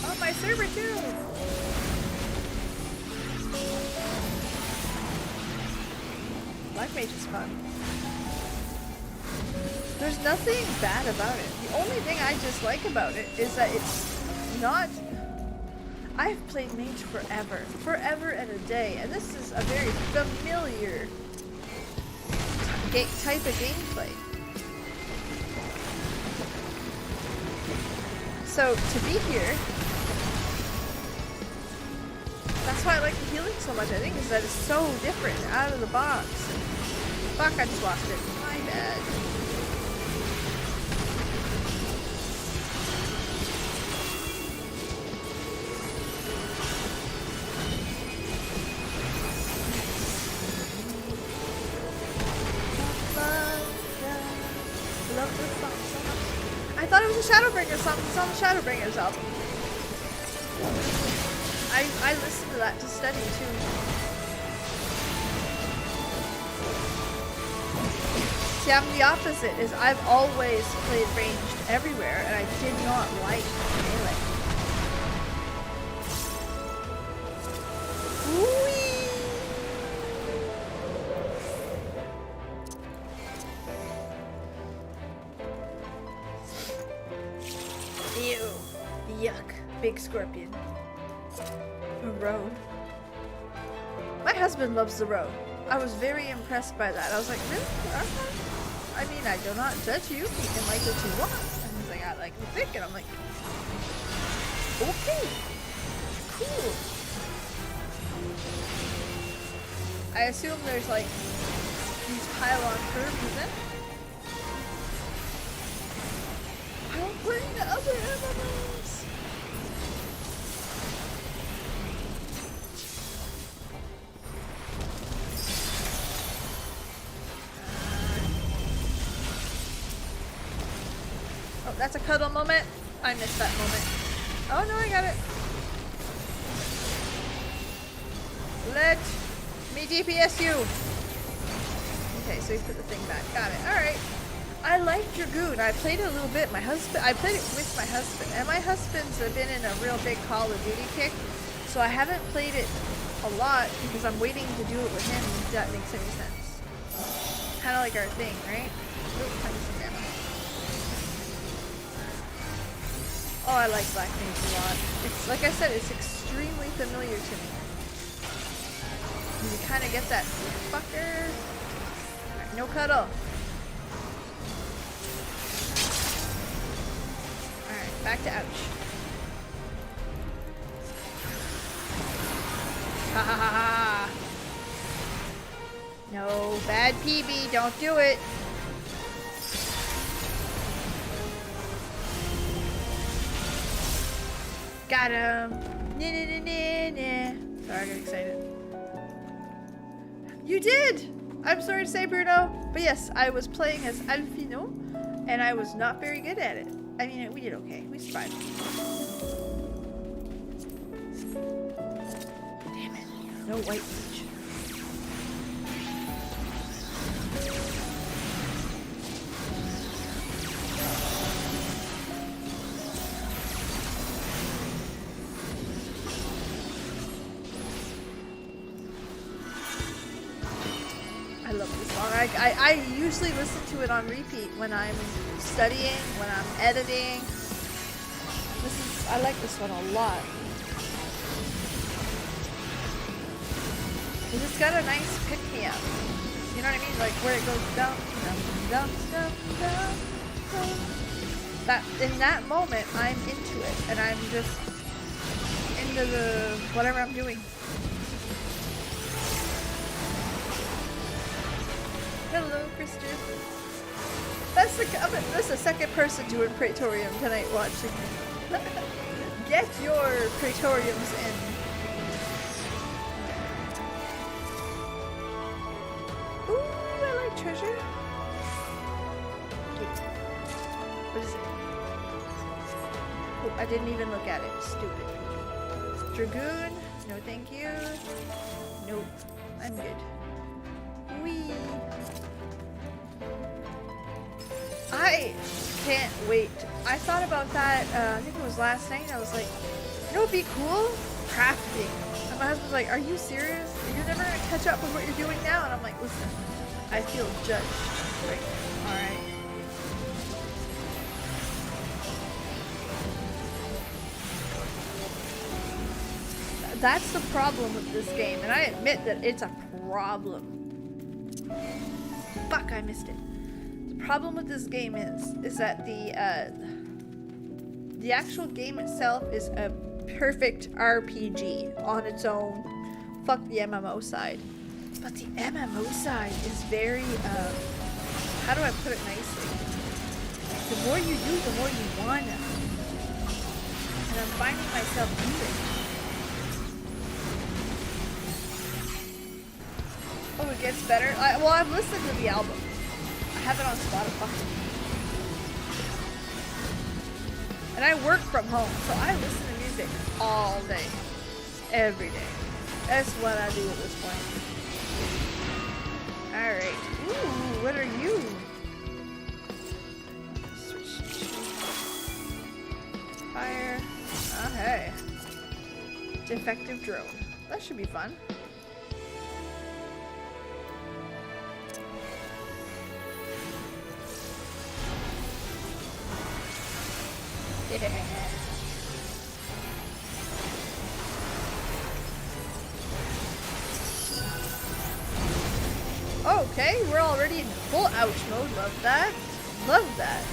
Oh, my server too. Black mage is fun. There's nothing bad about it. The only thing I dislike about it is that it's not... I've played mage forever and a day, and this is a very familiar type of gameplay. So to be here, that's why I like the healing so much. I think is that it's so different, out of the box. Fuck, I just lost it. My bad. Love this song so much. I thought it was a Shadowbringer song. It's on the Shadowbringers album. I listened to that to study too. See, I'm the opposite. Is I've always played ranged everywhere, and I did not like melee. Ew. Yuck. Big scorpion. A roe. My husband loves the roe. I was very impressed by that. I was like, really? Okay. I mean, I do not judge you. You can like what you want. And he's like, I like the thick. And I'm like, okay. Cool. I assume there's like these pylon curves in. I don't play the other MMOs. Oh, that's a cuddle moment. I missed that moment. Oh no, I got it. Let me DPS you. Okay, so he put the thing back. Got it. Alright. I like Dragoon. I played it a little bit. I played it with my husband. And my husband's been in a real big Call of Duty kick. So I haven't played it a lot because I'm waiting to do it with him, if that makes any sense. Kind of like our thing, right? Ooh, some damage. Oh, I like Black Mage a lot. It's, like I said, it's extremely familiar to me. You kind of get that fucker. Right, no cuddle. Alright, back to ouch. Ha ha ha ha. No, bad PB, don't do it. Got him. Nah, nah, nah, nah, nah. Sorry, I got excited. You did! I'm sorry to say, Bruno, but yes, I was playing as Alfino, and I was not very good at it. I mean, we did okay. We survived. Damn it. No white mage. I usually listen to it on repeat when I'm studying, when I'm editing. I like this one a lot. It's got a nice pick-me-up. You know what I mean? Like where it goes down, down, down, down, down, down. That in that moment, I'm into it, and I'm just into the whatever I'm doing. Hello, Christian. That's the second person doing Praetorium tonight watching me. Get your Praetoriums in. Ooh, I like treasure. What is it? Oh, I didn't even look at it. Stupid. Dragoon. No, thank you. Nope. I'm good. Whee. I can't wait. I thought about that, I think it was last night. I was like, you know what would be cool? Crafting. And my husband's like, are you serious? You're never going to catch up with what you're doing now? And I'm like, listen, I feel judged. Like, alright. That's the problem with this game. And I admit that it's a problem. Fuck, I missed it. Problem with this game is that the actual game itself is a perfect RPG on its own. Fuck the MMO side. But the MMO side is very how do I put it nicely? The more you do, the more you wanna. And I'm finding myself doing. Oh, it gets better? Well, I've listened to the album. I have it on Spotify. And I work from home, so I listen to music all day. Every day. That's what I do at this point. Alright. Ooh, what are you? Switch. Fire. Oh, hey. Defective drone. That should be fun. Yeah. Okay, we're already in full ouch mode. Love that. Love that.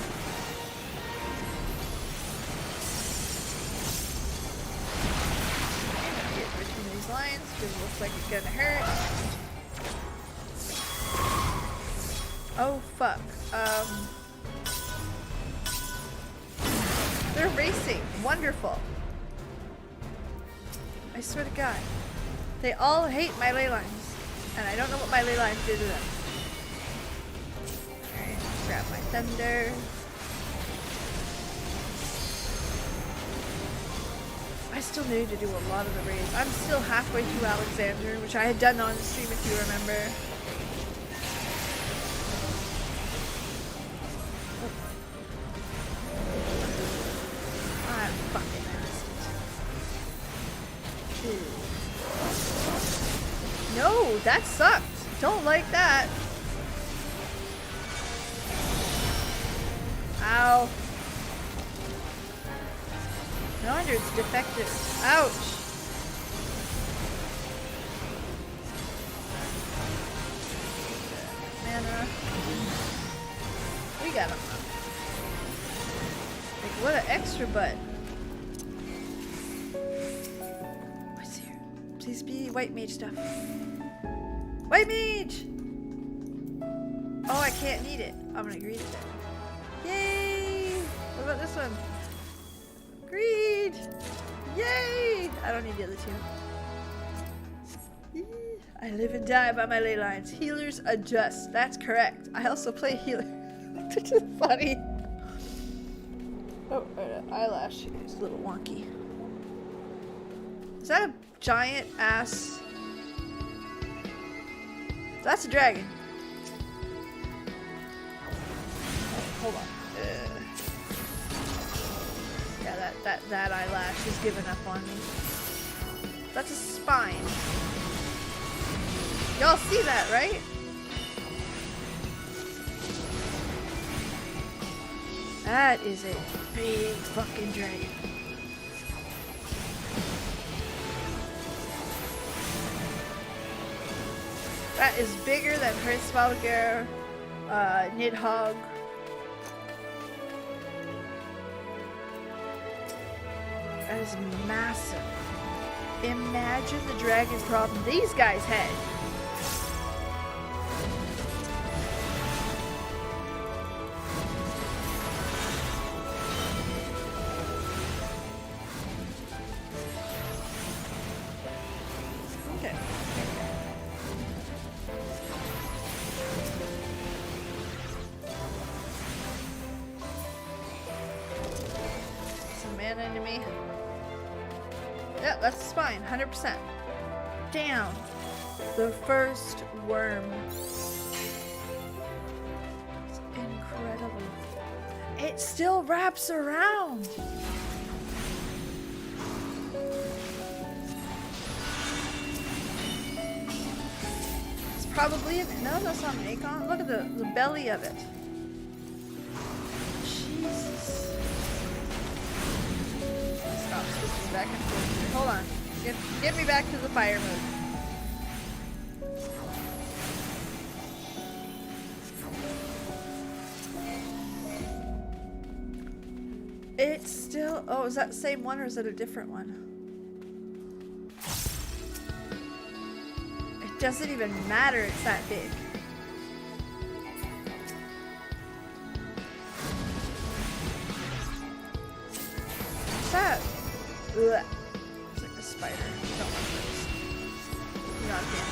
I'm gonna get between these lines because it looks like it's gonna hurt. Oh fuck. They're racing. Wonderful. I swear to God. They all hate my ley lines. And I don't know what my ley lines did to them. Alright, grab my thunder. I still need to do a lot of the raids. I'm still halfway through Alexander, which I had done on the stream if you remember. No, that sucked. Don't like that. Ow. No wonder it's defective. Ouch. Mana. We got him. Like, what an extra butt. What's here? Please be white mage stuff. White mage! Oh, I can't need it. I'm gonna greed it then. Yay! What about this one? Greed! Yay! I don't need the other two. I live and die by my ley lines. Healers adjust. That's correct. I also play healer. Which is funny. Oh, eyelash is a little wonky. Is that a giant ass? That's a dragon. Oh, hold on. Yeah, that eyelash is giving up on me. That's a spine. Y'all see that, right? That is a big fucking dragon. That is bigger than Hritzvalger, Nidhogg. That is massive. Imagine the dragon problem these guys had. Okay. Some mana into me. Yeah, that's fine. 100%. Down. The first worm. It's incredible. It still wraps around. It's probably no, that's not an Acorn. Look at the belly of it. Jesus. Stop switching back and forth. Hold on. Get me back to the fire mode. It's still... Oh, is that the same one or is it a different one? It doesn't even matter, it's that big. What's that? Ugh. It's like a spider. Don't want those. You're not a fan.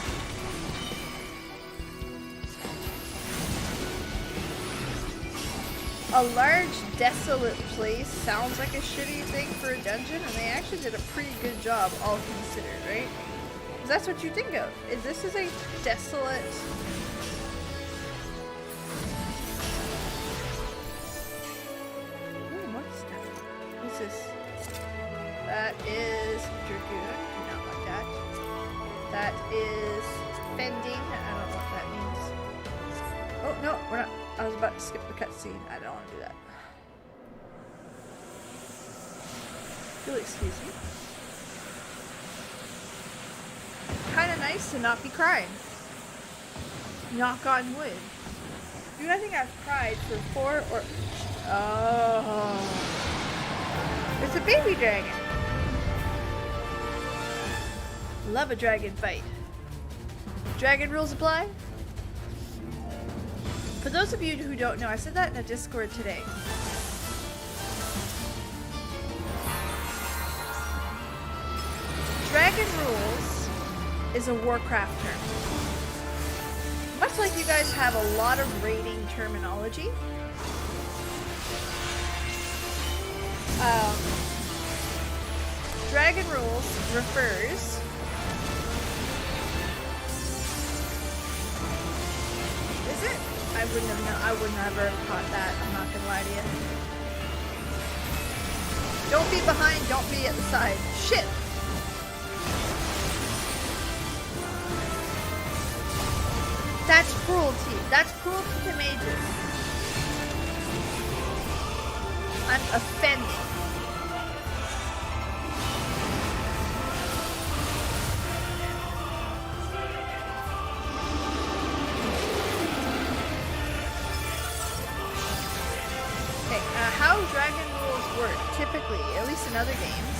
A large, desolate place sounds like a shitty thing for a dungeon, and they actually did a pretty good job, all considered, right? 'Cause that's what you think of. This is a desolate... Ooh, more stuff. What's this? That is Dragoon. Do not like that. That is Fending. I don't know what that means. Oh, no, we're not. I was about to skip the cutscene. I don't want to do that. You'll excuse me. Kind of nice to not be crying. Knock on wood. Dude, I think I've cried for 4 or... Oh. It's a baby dragon. Love a dragon fight. Dragon rules apply? For those of you who don't know, I said that in a Discord today. Dragon rules is a Warcraft term. Much like you guys have a lot of raiding terminology. Dragon rules refers is it? I wouldn't have known. I would never have caught that. I'm not gonna lie to you. Don't be behind. Don't be at the side. Shit. That's cruelty. That's cruelty to mages. I'm offended. How dragon rules work, typically, at least in other games,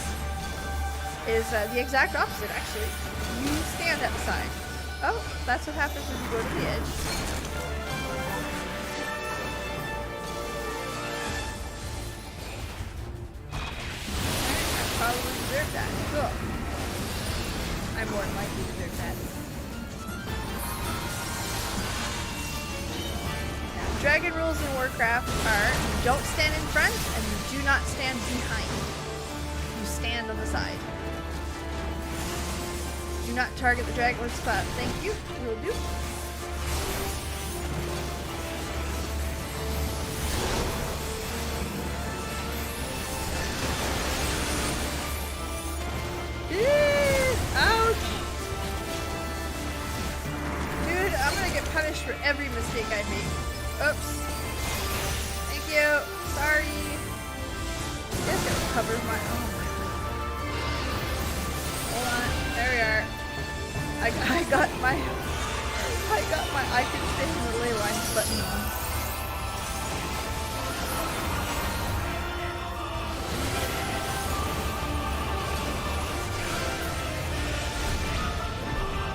is the exact opposite, actually. You stand at the side. Oh, that's what happens when you go to the edge. I probably deserve that. Cool. I more than likely deserve that. Dragon rules in Warcraft are you don't stand in front and you do not stand behind. You stand on the side. Do not target the dragon with spot. Thank you. Will do. Ouch! Dude, I'm gonna get punished for every mistake I make. Oops. Thank you. Sorry. Just gonna cover my own. Hold on. There we are. I got my I can stay in the ley lines button on.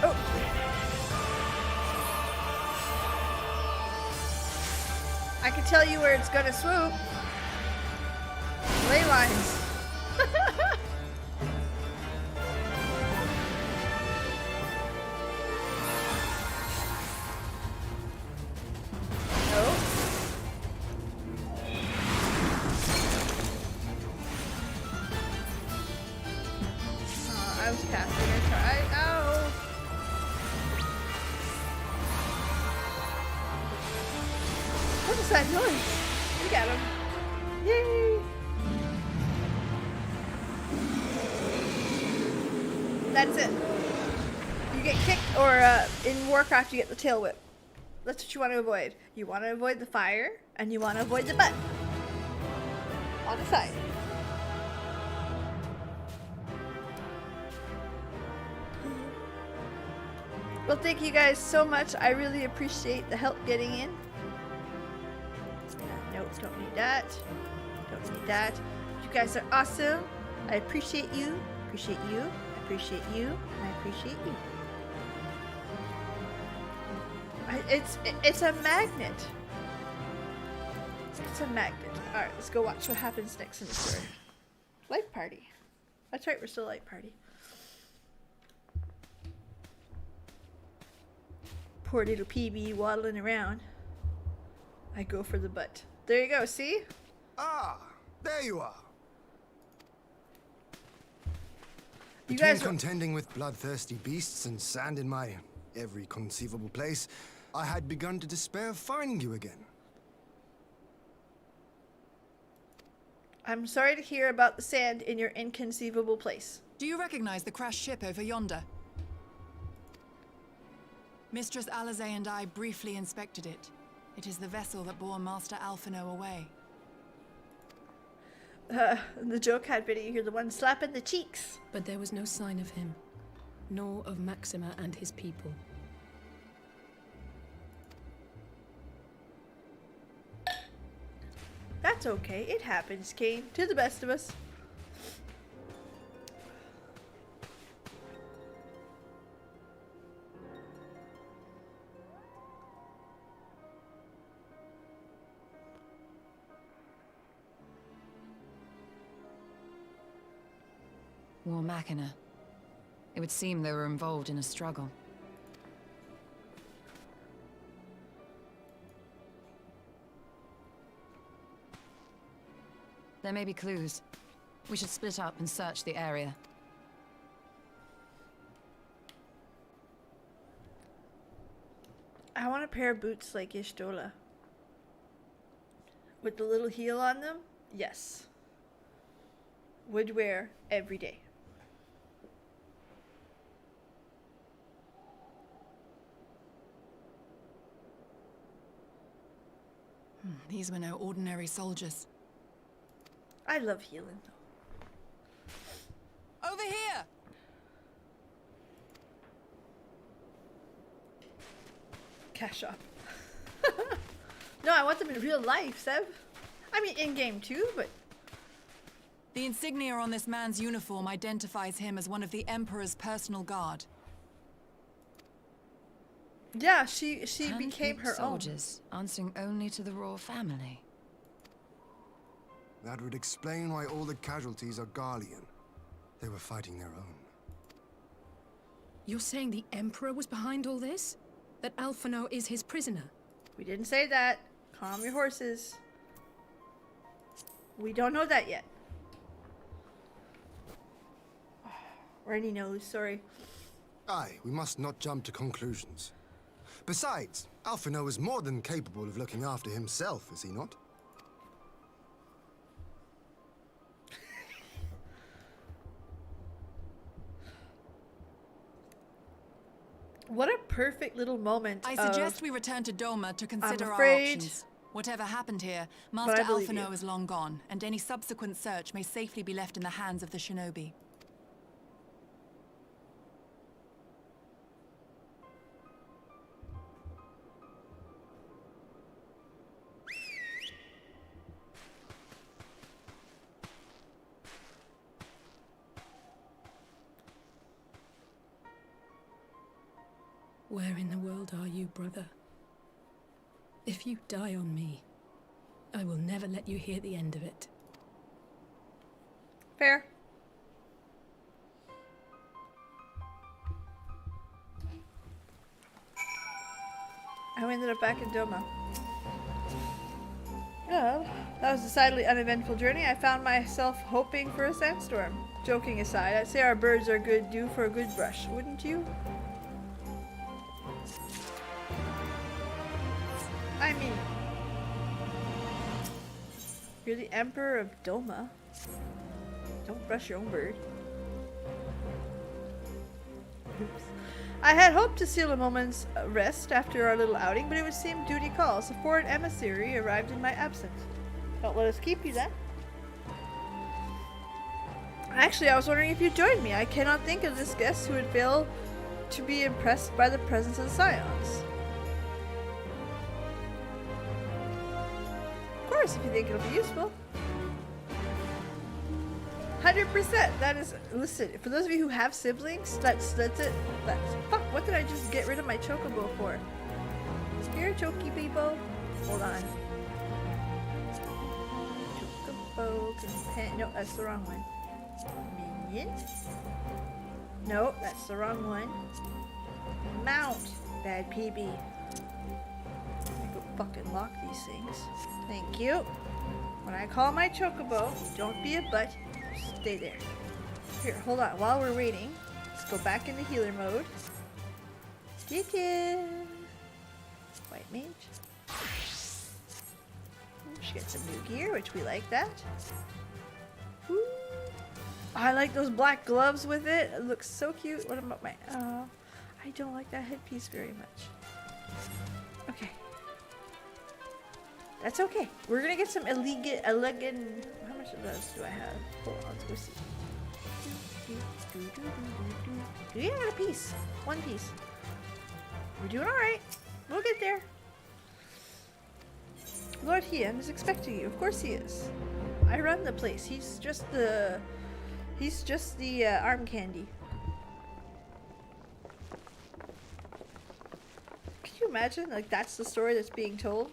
Oh. I can tell you where it's gonna swoop. Ley lines. No. I was casting a try. Ow. What is that noise? Look at him. Yay! That's it. You get kicked, or in Warcraft you get the tail whip. That's what you want to avoid. You want to avoid the fire, and you want to avoid the butt. On the side. Well, thank you guys so much. I really appreciate the help getting in. Nope, don't need that. Don't need that. You guys are awesome. I appreciate you. Appreciate you. I appreciate you. And I appreciate you. It's a magnet. It's a magnet. Alright, let's go watch what happens next in the story. Light party. That's right, we're still light party. Poor little PB waddling around. I go for the butt. There you go, see? Ah, there you are. You Between guys contending with bloodthirsty beasts and sand in my every conceivable place, I had begun to despair of finding you again. I'm sorry to hear about the sand in your inconceivable place. Do you recognize the crashed ship over yonder? Mistress Alizé and I briefly inspected it. It is the vessel that bore Master Alphino away. The joke had been you hear the one slapping the cheeks. But there was no sign of him, nor of Maxima and his people. That's okay. It happens, Kane. To the best of us. War Machina. It would seem they were involved in a struggle. There may be clues. We should split up and search the area. I want a pair of boots like Ishtola. With the little heel on them? Yes. Would wear every day. These were no ordinary soldiers. I love healing though. Over here! Cash up. No, I want them in real life, Sev. I mean, in game too, but The insignia on this man's uniform identifies him as one of the Emperor's personal guard. yeah, she became Handpicked her own. soldiers, answering only to the royal family. That would explain why all the casualties are Garlean. They were fighting their own. You're saying the Emperor was behind all this? That Alphino is his prisoner? We didn't say that. Calm your horses. We don't know that yet. Rennie knows, sorry. Aye, we must not jump to conclusions. Besides, Alphino is more than capable of looking after himself, is he not? What a perfect little moment. I suggest we return to Doma to consider our afraid options. Whatever happened here, But Master I believe Alphino you. is long gone, and any subsequent search may safely be left in the hands of the shinobi. Where in the world are you, brother? If you die on me, I will never let you hear the end of it. Fair. I ended up back in Doma. Well, that was a decidedly uneventful journey. I found myself hoping for a sandstorm. Joking aside, I'd say our birds are good due for a good brush, wouldn't you? I mean, you're the Emperor of Doma. Don't brush your own bird. Oops. I had hoped to steal a moment's rest after our little outing, but it would seem duty calls. A foreign emissary arrived in my absence. Don't let us keep you then. Actually, I was wondering if you'd join me. I cannot think of this guest who would fail to be impressed by the presence of the Scions. Of course, if you think it'll be useful. 100%. That is, listen, for those of you who have siblings, that's it. Fuck, what did I just get rid of my chocobo for? Spirit choky people. Hold on. Chocobo companion. No, that's the wrong one. Minion. No, that's the wrong one. Mount. Bad PB. I go fucking lock these things. Thank you. When I call my chocobo, don't be a butt. Stay there. Here, hold on. While we're waiting, let's go back into healer mode. Chicken. White mage. She gets some new gear, which we like that. Ooh. I like those black gloves with it. It looks so cute. What about my... I don't like that headpiece very much. Okay. That's okay. We're gonna get some elegant... How much of those do I have? Hold on, let's go see. Yeah, I got a piece. One piece. We're doing alright. We'll get there. Lord Hien is expecting you. Of course he is. I run the place. He's just the arm candy. Can you imagine? Like, that's the story that's being told?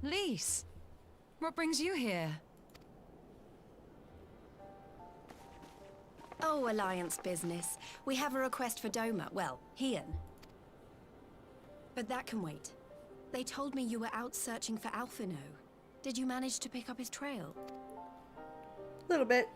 Lise, what brings you here? Oh, Alliance business. We have a request for Doma. Well, Hien. But that can wait. They told me you were out searching for Alphino. Did you manage to pick up his trail? A little bit.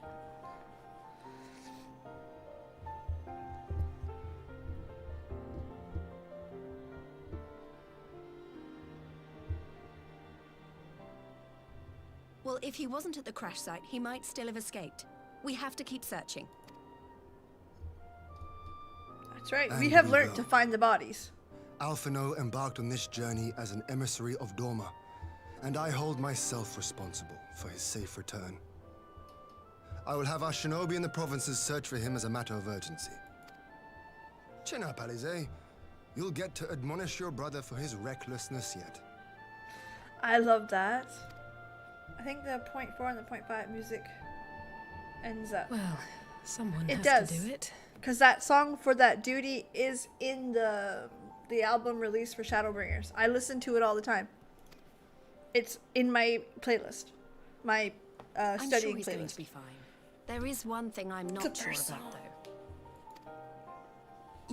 Well, if he wasn't at the crash site, he might still have escaped. We have to keep searching. That's right. And we have we learned will. to find the bodies. Alphino embarked on this journey as an emissary of Doma, and I hold myself responsible for his safe return. I will have our shinobi in the provinces search for him as a matter of urgency. Chin up, Alize. You'll get to admonish your brother for his recklessness yet. I love that. I think the 0.4 and the 0.5 music ends up. Well, someone It has does. to do it. Because that song for that duty is in the album release for Shadowbringers. I listen to it all the time. It's in my playlist. My I'm sure studying he's playlist. going to be fine. There is one thing I'm not It's a sure personal. about, though.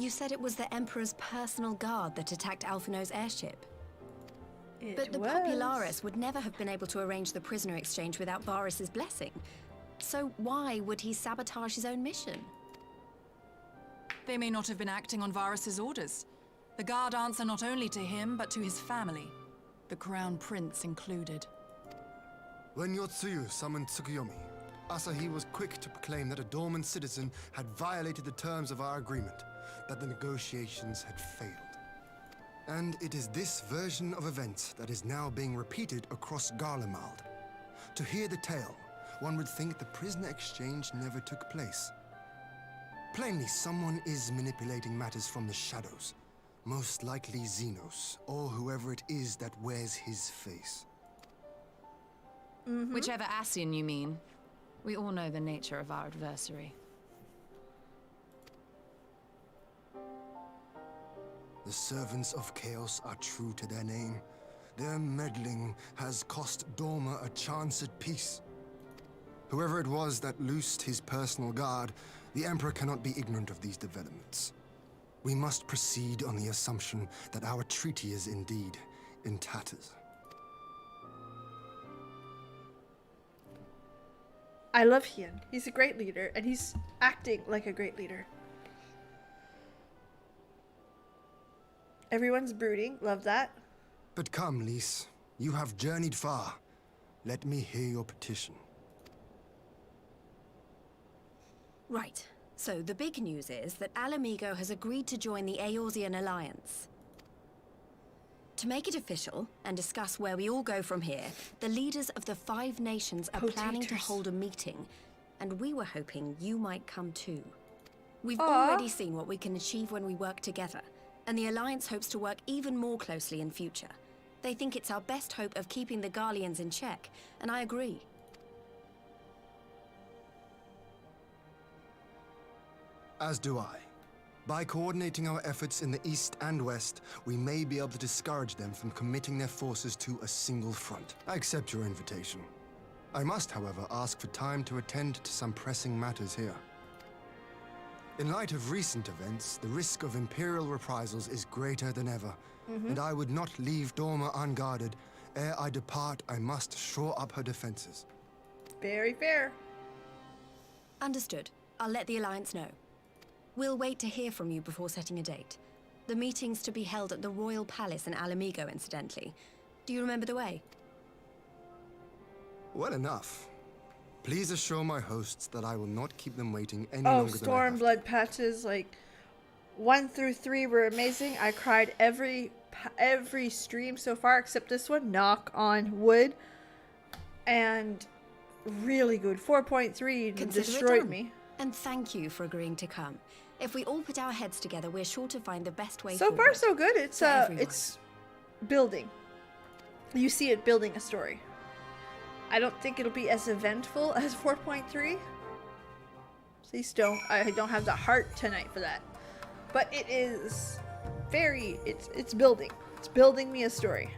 You said it was the Emperor's personal guard that attacked Alphino's airship. But the Popularis would never have been able to arrange the prisoner exchange without Varus's blessing. So why would he sabotage his own mission? They may not have been acting on Varus's orders. The guard answer not only to him, but to his family. The Crown Prince included. When Yotsuyu summoned Tsukuyomi, Asahi was quick to proclaim that a Dorman citizen had violated the terms of our agreement, that the negotiations had failed. And it is this version of events that is now being repeated across Garlemald. To hear the tale, one would think the prisoner exchange never took place. Plainly, someone is manipulating matters from the shadows. Most likely Xenos, or whoever it is that wears his face. Whichever Ascian you mean. We all know the nature of our adversary. The servants of chaos are true to their name. Their meddling has cost Dorma a chance at peace. Whoever it was that loosed his personal guard, the Emperor cannot be ignorant of these developments. We must proceed on the assumption that our treaty is indeed in tatters. I love Hien. He's a great leader, and he's acting like a great leader. Everyone's brooding. Love that. But come, Lys. You have journeyed far. Let me hear your petition. Right. So the big news is that Alamigo has agreed to join the Eorzean Alliance. To make it official and discuss where we all go from here, the leaders of the 5 nations are planning to hold a meeting, and we were hoping you might come too. We've already seen what we can achieve when we work together, and the Alliance hopes to work even more closely in future. They think it's our best hope of keeping the Garleans in check, and I agree. As do I. By coordinating our efforts in the east and west, we may be able to discourage them from committing their forces to a single front. I accept your invitation. I must, however, ask for time to attend to some pressing matters here. In light of recent events, the risk of Imperial reprisals is greater than ever, and I would not leave Dorma unguarded. Ere I depart, I must shore up her defenses. Very fair. Understood. I'll let the Alliance know. We'll wait to hear from you before setting a date. The meeting's to be held at the Royal Palace in Alamigo, incidentally. Do you remember the way? Well enough. Please assure my hosts that I will not keep them waiting any longer than I have to. Stormblood patches, like 1 through 3 were amazing. I cried every stream so far except this one, knock on wood. And really good. 4.3 destroyed me. And thank you for agreeing to come. If we all put our heads together, we're sure to find the best way so forward. far so good. It's building. You see it building a story. I don't think it'll be as eventful as 4.3. Please don't. I don't have the heart tonight for that. But it is very, it's building. It's building me a story.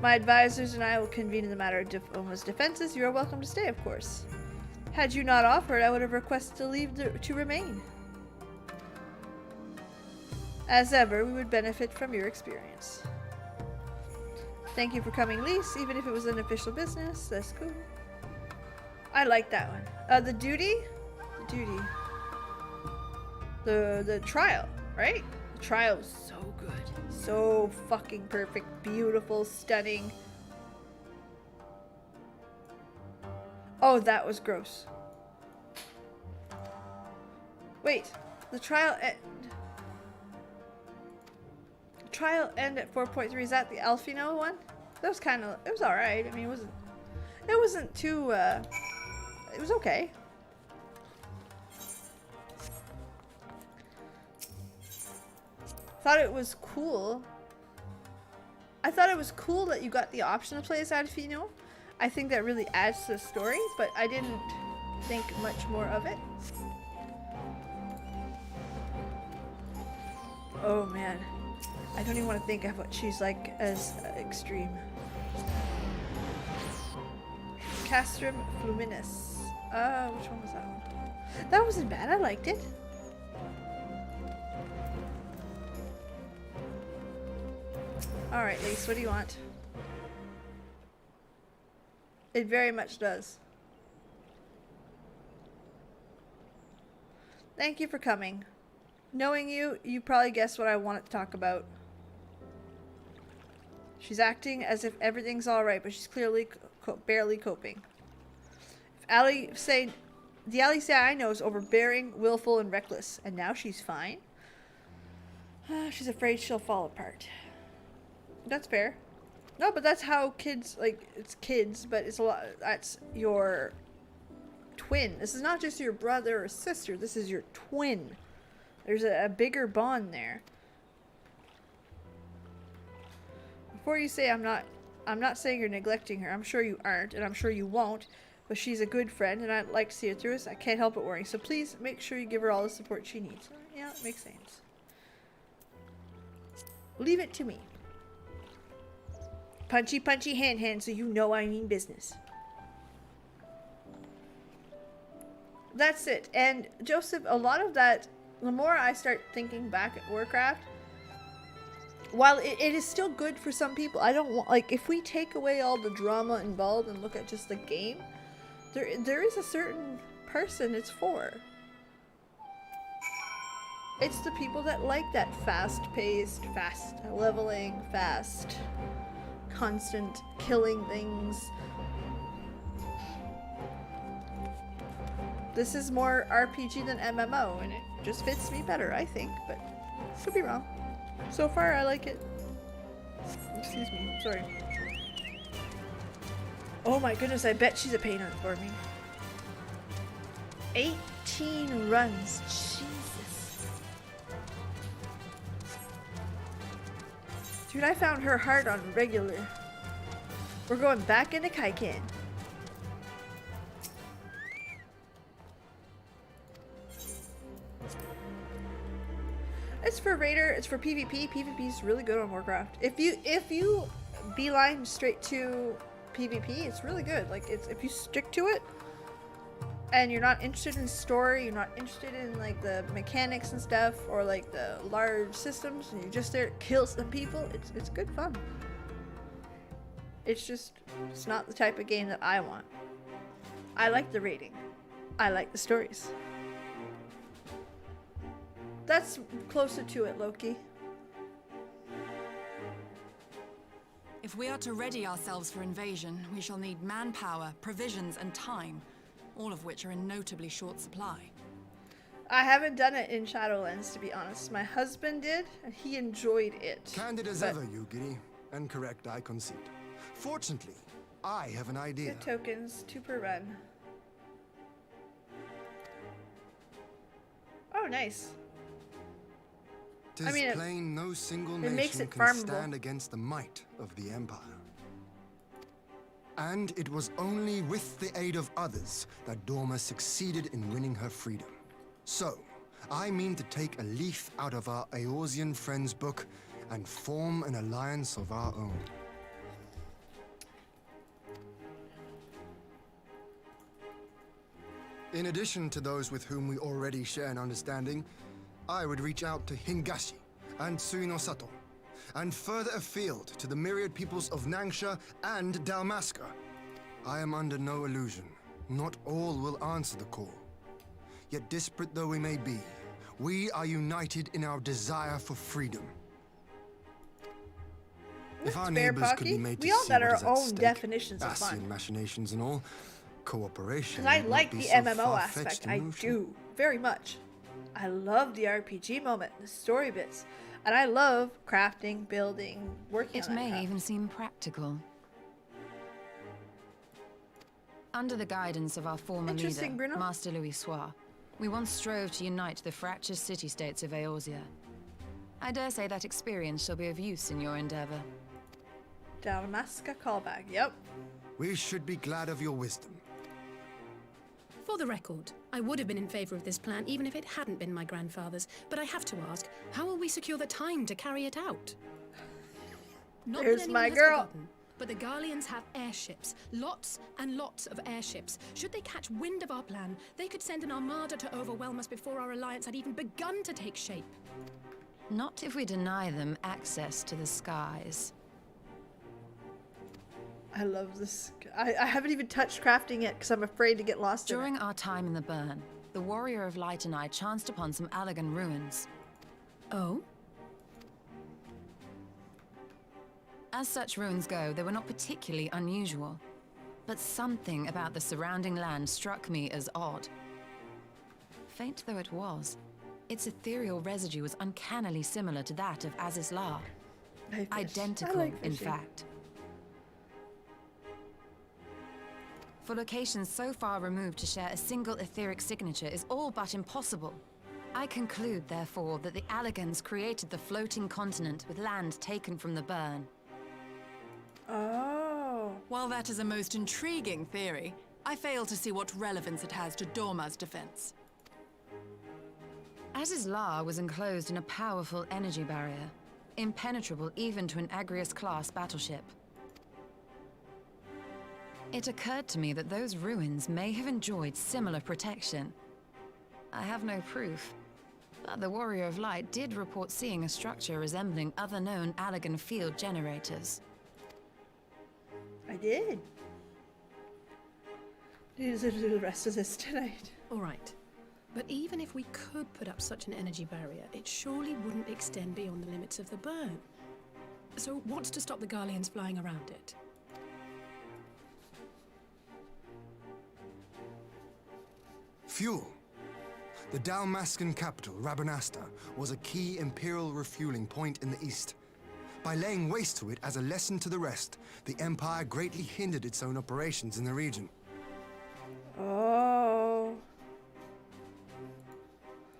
My advisors and I will convene in the matter of Doma's defenses. You are welcome to stay, of course. Had you not offered, I would have requested to leave to remain. As ever, we would benefit from your experience. Thank you for coming, Lys, even if it was unofficial business. That's cool. I like that one. The duty? The duty. The trial, right? The trial was so good. So fucking perfect. Beautiful, stunning. Oh, that was gross. Wait, the trial end at 4.3. Is that the Alfino one? That was kind of, it was alright. I mean, it wasn't too, it was okay. Thought it was cool. I thought it was cool that you got the option to play as Alfino. I think that really adds to the story, but I didn't think much more of it. Oh man, I don't even want to think of what she's like as extreme. Castrum Fluminus. Which one was that one? That wasn't bad, I liked it. Alright, Lys, what do you want? It very much does. Thank you for coming. Knowing you, you probably guessed what I wanted to talk about. She's acting as if everything's alright, but she's clearly barely coping. The Allie say I know is overbearing, willful, and reckless, and now she's fine. She's afraid she'll fall apart. That's fair. No, but that's how kids, like, it's kids, but it's a lot, that's your twin. This is not just your brother or sister, this is your twin. There's a bigger bond there. Before you say I'm not saying you're neglecting her. I'm sure you aren't, and I'm sure you won't, but she's a good friend, and I'd like to see her through this. I can't help but worrying, so please make sure you give her all the support she needs. Yeah, that makes sense. Leave it to me. Punchy, punchy, hand, so you know I mean business. That's it. And Joseph, a lot of that, the more I start thinking back at Warcraft, while it is still good for some people, I don't want, like, if we take away all the drama involved and look at just the game, there is a certain person it's for. It's the people that like that fast-paced, fast leveling, fast, constant killing things. This is more RPG than MMO, and it just fits me better, I think, but could be wrong. So far, I like it. Excuse me, sorry. Oh my goodness, I bet she's a painter for me. 18 runs, Jesus. Dude, I found her heart on regular. We're going back into Kaikan. It's for Raider, it's for PvP. PvP is really good on Warcraft. If you beeline straight to PvP, it's really good. Like, it's, if you stick to it and you're not interested in story, you're not interested in like the mechanics and stuff, or like the large systems, and you're just there to kill some people, it's good fun. It's just, it's not the type of game that I want. I like the rating. I like the stories. That's closer to it, Loki. If we are to ready ourselves for invasion, we shall need manpower, provisions, and time, all of which are in notably short supply. I haven't done it in Shadowlands, to be honest. My husband did, and he enjoyed it. Candid as ever, you giddy, and correct, I concede. Fortunately, I have an idea. Good tokens, 2 per run. Oh, nice. Tis plain no single nation can farmable. stand against the might of the Empire. And it was only with the aid of others that Dorma succeeded in winning her freedom. So, I mean to take a leaf out of our Eorzean friends' book and form an alliance of our own. In addition to those with whom we already share an understanding, I would reach out to Hingashi and Suinosato, and further afield to the myriad peoples of Nangsha and Dalmasca. I am under no illusion. Not all will answer the call. Yet disparate though we may be, we are united in our desire for freedom. If our neighbors could be made to see what is at stake, definitions of fun. Ascian machinations and all, cooperation. Because I like the MMO aspect. I do very much. I love the RPG moment, the story bits, and I love crafting, building, working on that It may crap. even seem practical. Under the guidance of our former leader, Interesting, Bruno. Master Louis Soir, we once strove to unite the fractious city-states of Eorzea. I dare say that experience shall be of use in your endeavor. Dalmasca callback, yep. We should be glad of your wisdom. For the record, I would have been in favor of this plan even if it hadn't been my grandfather's, but I have to ask, how will we secure the time to carry it out? Not There's that anyone my has girl. forgotten, but the Garleans have airships, lots and lots of airships. Should they catch wind of our plan, they could send an armada to overwhelm us before our alliance had even begun to take shape. Not if we deny them access to the skies. I love this. I haven't even touched crafting yet because I'm afraid to get lost in During it. our time in the Burn, the Warrior of Light and I chanced upon some Allagan ruins. Oh? As such ruins go, they were not particularly unusual. but something about the surrounding land struck me as odd. Faint though it was, its ethereal residue was uncannily similar to that of Azizlar. Identical, in fact. For locations so far removed to share a single etheric signature is all but impossible. I conclude, therefore, that the Allegans created the floating continent with land taken from the burn. Oh. While that is a most intriguing theory, I fail to see what relevance it has to Dorma's defense. Azizlar was enclosed in a powerful energy barrier, impenetrable even to an Agrius-class battleship. It occurred to me that those ruins may have enjoyed similar protection. I have no proof, but the Warrior of Light did report seeing a structure resembling other known Allegan field generators. I did. Need to do the rest of this tonight. All right. But even if we could put up such an energy barrier, it surely wouldn't extend beyond the limits of the burn. So what's to stop the Garleans flying around it? Fuel. The Dalmascan capital, Rabanasta, was a key Imperial refueling point in the east. By laying waste to it as a lesson to the rest, the Empire greatly hindered its own operations in the region. Oh.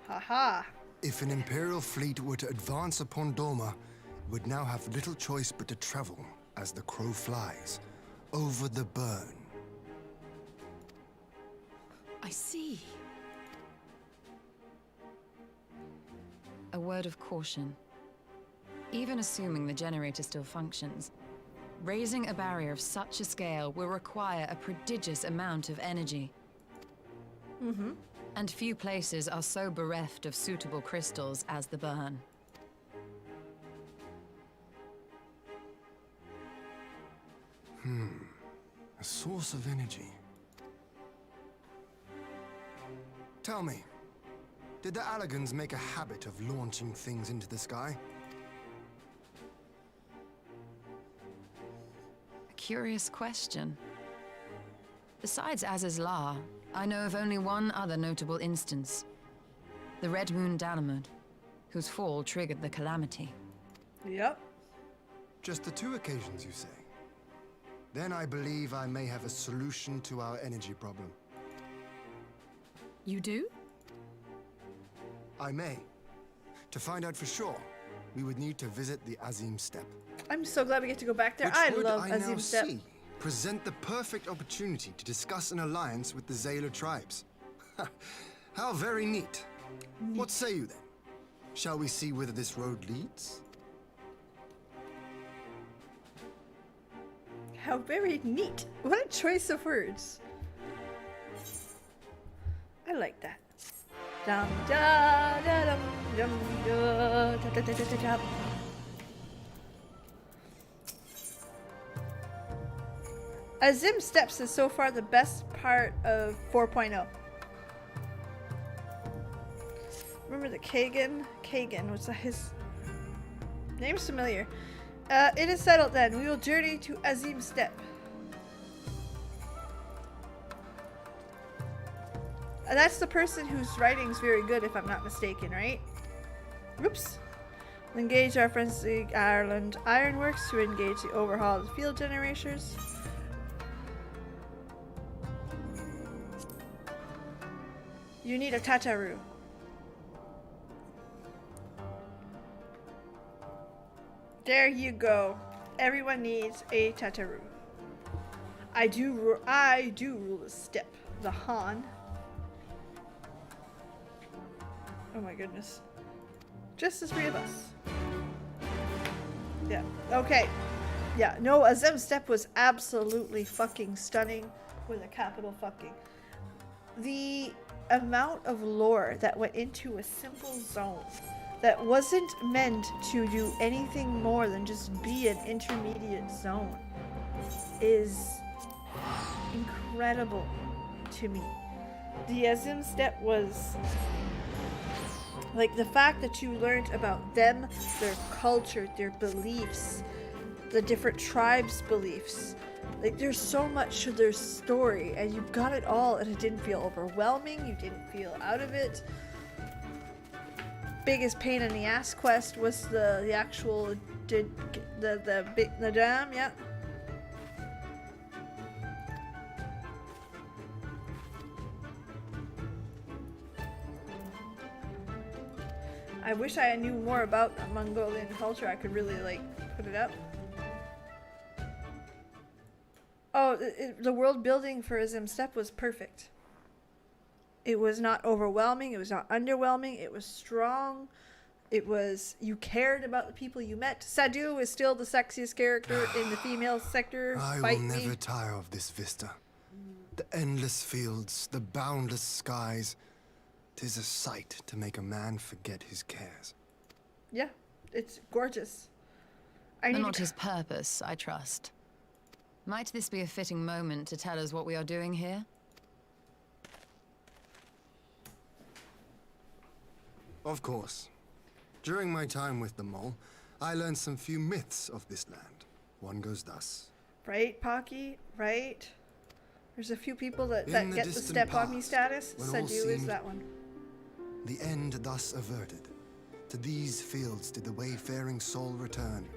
Haha. If an Imperial fleet were to advance upon Dorma, it would now have little choice but to travel, as the crow flies, over the burn. I see. A word of caution. Even assuming the generator still functions, raising a barrier of such a scale will require a prodigious amount of energy. And few places are so bereft of suitable crystals as the burn. A source of energy. Tell me, did the Allegans make a habit of launching things into the sky? A curious question. Besides Azizlar, I know of only one other notable instance. The Red Moon Dalamud, whose fall triggered the calamity. Yep. Just the 2 occasions, you say? Then I believe I may have a solution to our energy problem. You do? I may. To find out for sure, we would need to visit the Azim Steppe. I'm so glad we get to go back there. Which I would, love I Azim now Steppe. see, present the perfect opportunity to discuss an alliance with the Zayla tribes. How very neat. What say you then? Shall we see whether this road leads? How very neat. What a choice of words. I like that. Dum da da dum dum da da da da da da. Azim Steppes is so far the best part of 4.0. Remember the Kagan? Kagan, what's that? His name's familiar. It is settled then. We will journey to Azim Steppe. And that's the person whose writing's very good, if I'm not mistaken, right? Oops. Engage our friends in Ireland Ironworks to engage the overhaul of the field generators. You need a Tataru. There you go. Everyone needs a Tataru. I do rule the steppe, the Han. Oh my goodness. Just the 3 of us. Yeah. Okay. Yeah. No, Azim Steppe was absolutely fucking stunning with a capital fucking. The amount of lore that went into a simple zone that wasn't meant to do anything more than just be an intermediate zone is incredible to me. The Azim Steppe was like the fact that you learned about them, their culture, their beliefs, the different tribes' beliefs, Like, there's so much to their story, and you got it all, and it didn't feel overwhelming. You didn't feel out of it. Biggest pain in the ass quest was the actual the dam, yeah. I wish I knew more about Mongolian culture. I could really like put it up. Oh, the world building for Azim Steppe was perfect. It was not overwhelming. It was not underwhelming. It was strong. It was, you cared about the people you met. Sadu is still the sexiest character in the female sector. I will never tire of this vista. The endless fields, the boundless skies. 'Tis a sight to make a man forget his cares. Yeah, it's gorgeous. But not his purpose, I trust. Might this be a fitting moment to tell us what we are doing here? Of course. During my time with the mole, I learned some few myths of this land. One goes thus. Right, Pocky? Right? There's a few people that get the step on me status. Sadu is that one. The end thus averted. To these fields did the wayfaring soul return.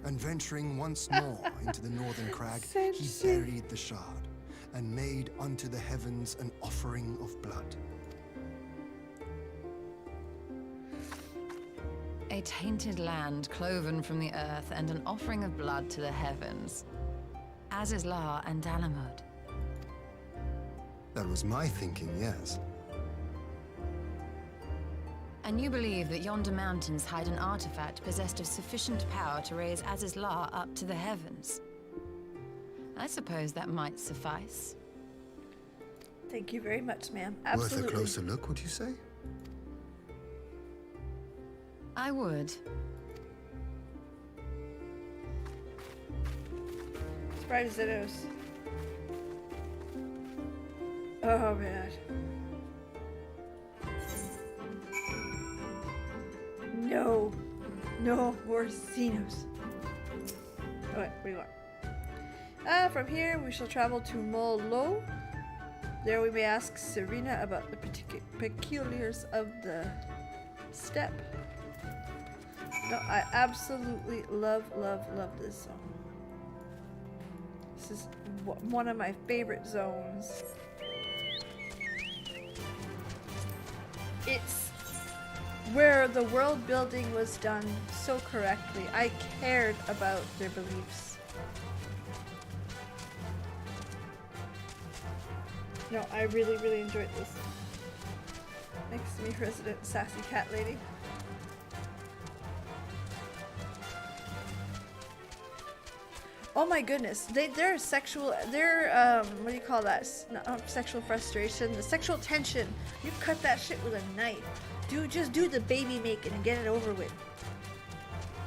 And venturing once more into the northern crag, he buried the shard, and made unto the heavens an offering of blood. A tainted land cloven from the earth, and an offering of blood to the heavens. Azizlar and Dalamud. That was my thinking, yes. And you believe that yonder mountains hide an artifact possessed of sufficient power to raise Azizlar up to the heavens. I suppose that might suffice. Thank you very much, ma'am. Absolutely. Worth a closer look, would you say? I would. As bright as it is. Oh, man. No. No more Xenos. Oh, wait, what do you want? From here, we shall travel to Molo. There we may ask Serena about the peculiars of the steppe. No, I absolutely love this zone. This is one of my favorite zones. It's where the world building was done so correctly. I cared about their beliefs. No, I really enjoyed this. Next to me, Resident Sassy Cat Lady. Oh my goodness, their sexual, what do you call that? Not sexual frustration, the sexual tension. You cut that shit with a knife. Dude, just do the baby making and get it over with.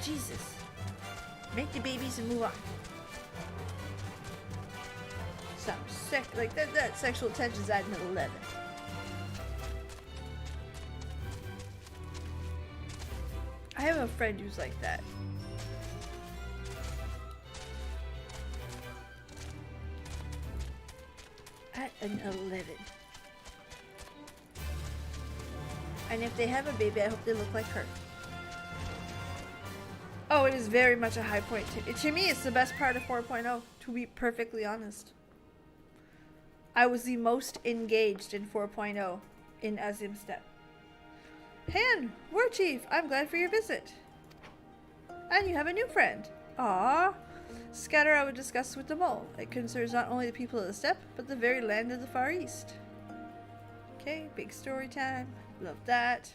Jesus. Make the babies and move on. Sounds sick. Like, that sexual tension's at an 11. I have a friend who's like that. At an 11. And if they have a baby, I hope they look like her. Oh, it is very much a high point. To me, it's the best part of 4.0, to be perfectly honest. I was the most engaged in 4.0 in Azim Steppe. Han, War Chief, I'm glad for your visit. And you have a new friend. Aww. Scatter I would discuss with the mole. It concerns not only the people of the steppe, but the very land of the Far East. Okay, big story time. Love that.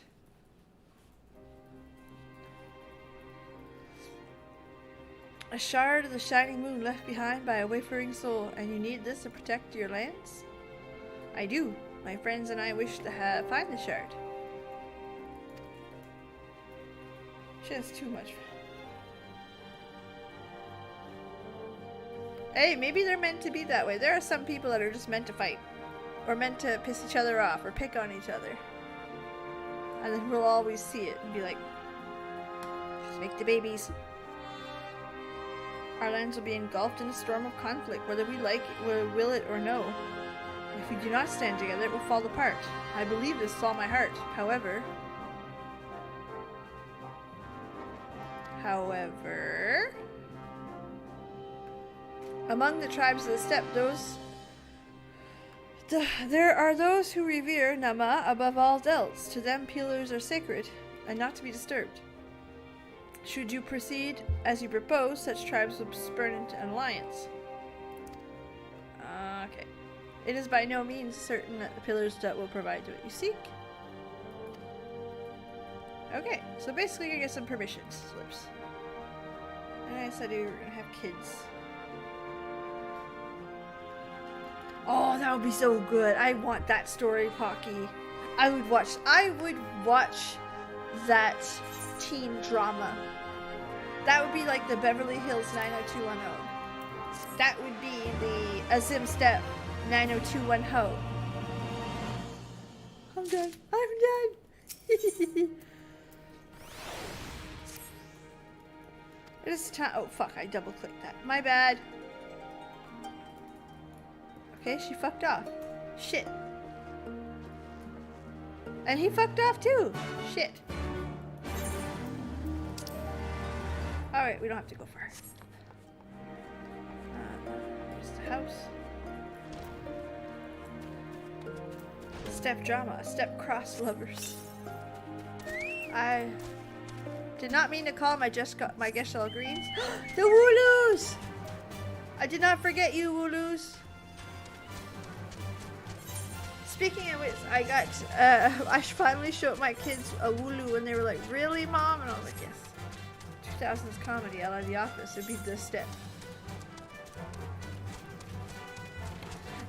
A shard of the shining moon left behind by a wayfaring soul, and you need this to protect your lands? I do. My friends and I wish to find the shard. She has too much. Hey, maybe they're meant to be that way. There are some people that are just meant to fight. Or meant to piss each other off, or pick on each other. And then we'll always see it and be like, just make the babies. Our lands will be engulfed in a storm of conflict, whether we like it, or will it or no. If we do not stand together, it will fall apart. I believe this with all my heart. However, among the tribes of the steppe, there are those who revere Nama above all else. To them, pillars are sacred and not to be disturbed. Should you proceed as you propose, such tribes will spurn into an alliance. Okay. It is by no means certain that the pillars that will provide what you seek. Okay, so basically you get some permission slips. And I said we were gonna have kids. Oh, that would be so good. I want that story, Pocky. I would watch that teen drama. That would be like the Beverly Hills 90210. That would be the Azim Steppe 90210. I'm done. I'm done. It is time. Oh fuck! I double clicked that. My bad. Okay, she fucked off. Shit. And he fucked off too. Shit. Alright, we don't have to go far. Here's the house. Steppe drama. Steppe cross lovers. I did not mean to call my Geshel greens. The Wooloos! I did not forget you, Wooloos. Speaking of which, I finally showed my kids a Wooloo and they were like, really, Mom? And I was like, yes. 2000s comedy out of The Office would be the Steppe.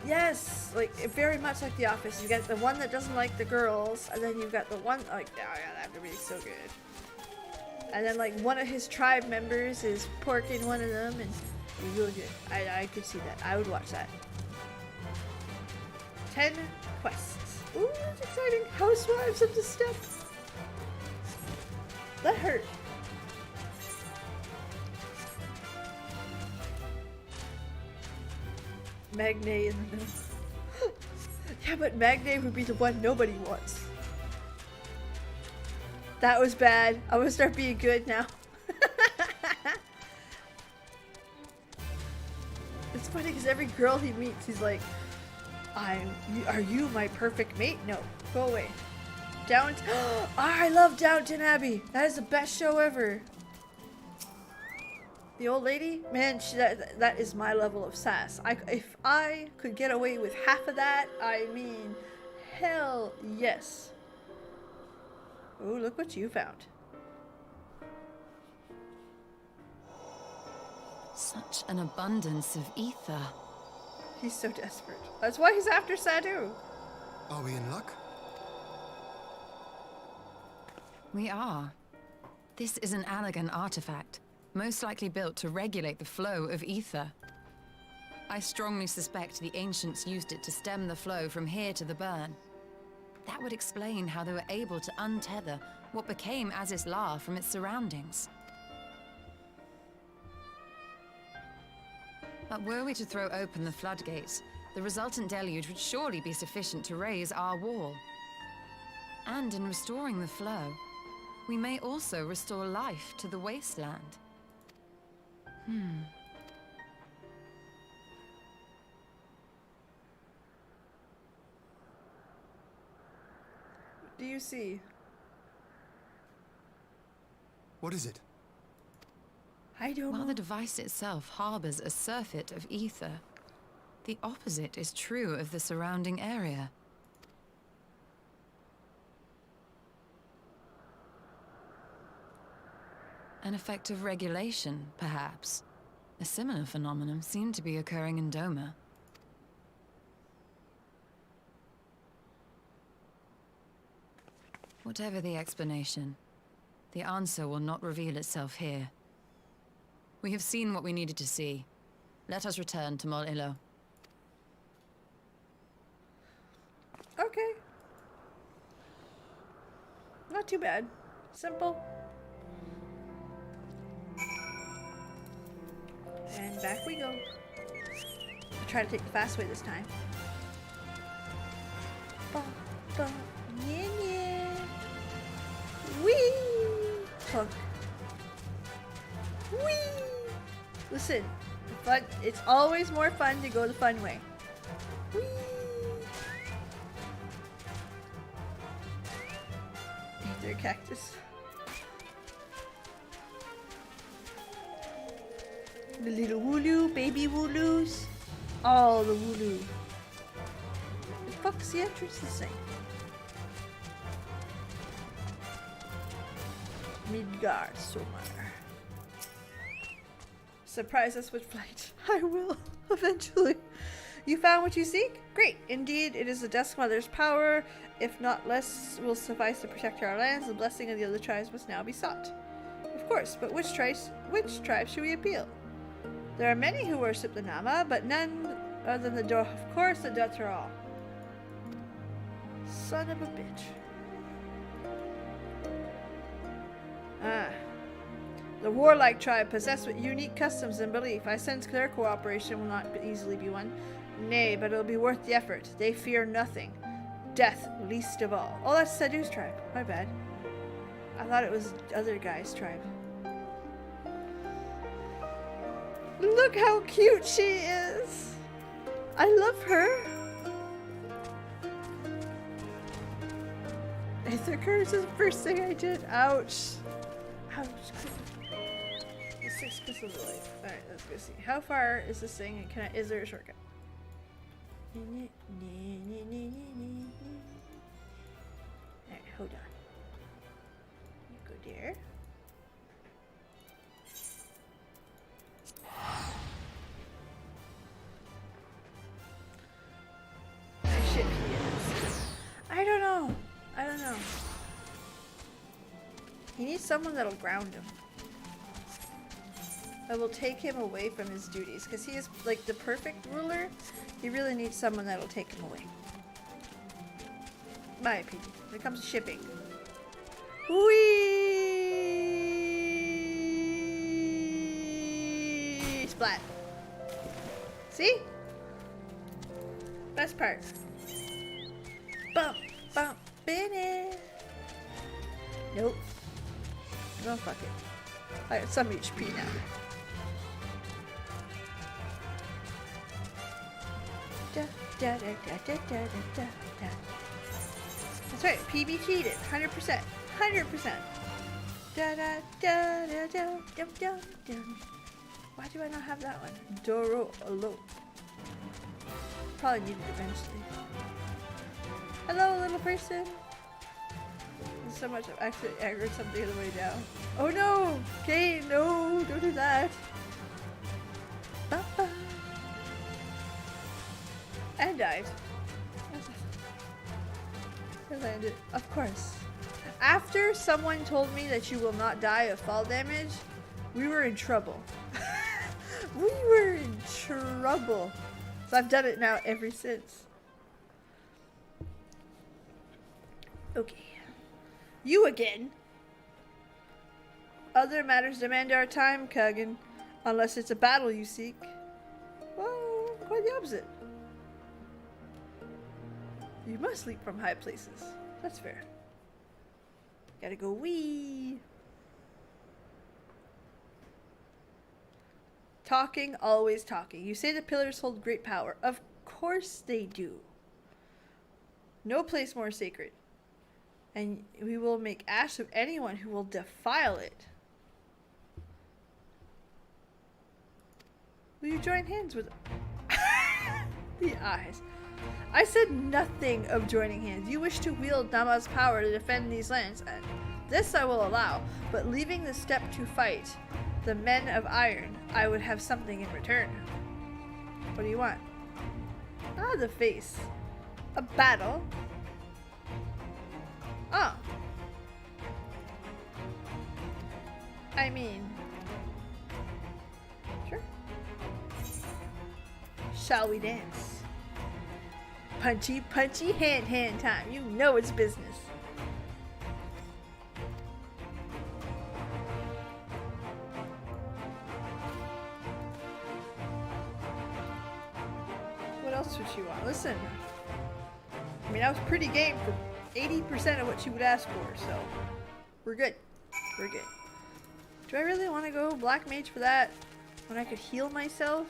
Yes, like very much like The Office. You got the one that doesn't like the girls, and then you've got the one like, oh yeah, that would be so good. And then like one of his tribe members is porking one of them, and it's really good. I could see that. I would watch that. 10 quests. Ooh, that's exciting. Housewives of the Steppe. That hurt. Magne in the middle. Yeah, but Magne would be the one nobody wants. That was bad. I'm gonna start being good now. It's funny because every girl he meets, he's like, are you my perfect mate? No, go away. Downton. Oh, I love Downton Abbey. That is the best show ever. The old lady, man, that is my level of sass. If I could get away with half of that, I mean, hell yes. Oh, look what you found. Such an abundance of ether. He's so desperate. That's why he's after Sadu. Are we in luck? We are. This is an Allegan artifact, most likely built to regulate the flow of ether. I strongly suspect the ancients used it to stem the flow from here to the burn. That would explain how they were able to untether what became Azis La from its surroundings. But were we to throw open the floodgates, the resultant deluge would surely be sufficient to raise our wall. And in restoring the flow, we may also restore life to the wasteland. What do you see? What is it? I don't know. While the device itself harbors a surfeit of ether, the opposite is true of the surrounding area. An effect of regulation, perhaps. A similar phenomenon seemed to be occurring in Doma. Whatever the explanation, the answer will not reveal itself here. We have seen what we needed to see. Let us return to Mol Ilo. Okay. Not too bad. Simple. And back we go. I'll try to take the fast way this time. Ba, ba, yeah, yeah. Whee! Plunk. Whee! Listen, fun. It's always more fun to go the fun way. Whee! Their cactus. The little wooloo, baby wooloos. All the wooloo. The fuck's the entrance the same? Midgard Somar. Surprise us with flight. I will, eventually. You found what you seek? Great. Indeed, it is the Dusk Mother's power. If not less will suffice to protect our lands, the blessing of the other tribes must now be sought. Of course, but which tribe should we appeal? There are many who worship the Nama, but none other than of course, the Dutteral. Son of a bitch. Ah. The warlike tribe possessed with unique customs and belief. I sense their cooperation will not easily be won. Nay, but it will be worth the effort. They fear nothing. Death, least of all. Oh, that's Sadu's tribe. My bad. I thought it was the other guy's tribe. Look how cute she is. I love her. Aether curse is the first thing I did. Ouch. Ouch. The 6 crystals of life. Alright, let's go see. How far is this thing? And is there a shortcut? Alright, hold on. You go there. Shit, he is. I don't know. He needs someone that'll ground him. I will take him away from his duties, because he is like the perfect ruler. He really needs someone that'll take him away. My opinion. When it comes to shipping. Whee! Splat. See? Best part. Bump, bump, it. Nope. Oh, fuck it. I got some HP now. Da, da, da, da, da, da, da, da. That's right, PB cheated. 100%. 100%. Da da da da da da da da. Why do I not have that one? Doro Alo. Probably need it eventually. Hello, little person. There's so much. Actually, I heard something on the way down. Oh no! Okay, no, don't do that. Ba-ba. And died. I landed. Of course. After someone told me that you will not die of fall damage, we were in trouble. We were in trouble. So I've done it now ever since. Okay. You again. Other matters demand our time, Kagan. Unless it's a battle you seek. Well, quite the opposite. You must leap from high places. That's fair. Gotta go wee. Talking, always talking. You say the pillars hold great power. Of course they do. No place more sacred. And we will make ash of anyone who will defile it. Will you join hands with the eyes? I said nothing of joining hands. You wish to wield Nama's power to defend these lands, and this I will allow, but leaving the steppe to fight the men of iron, I would have something in return. What do you want? Ah, the face. A battle? Oh. I mean... Sure. Shall we dance? Punchy, punchy, hand time. You know it's business. else would she want? Listen. I mean, I was pretty game for 80% of what she would ask for, so we're good. We're good. Do I really want to go Black Mage for that when I could heal myself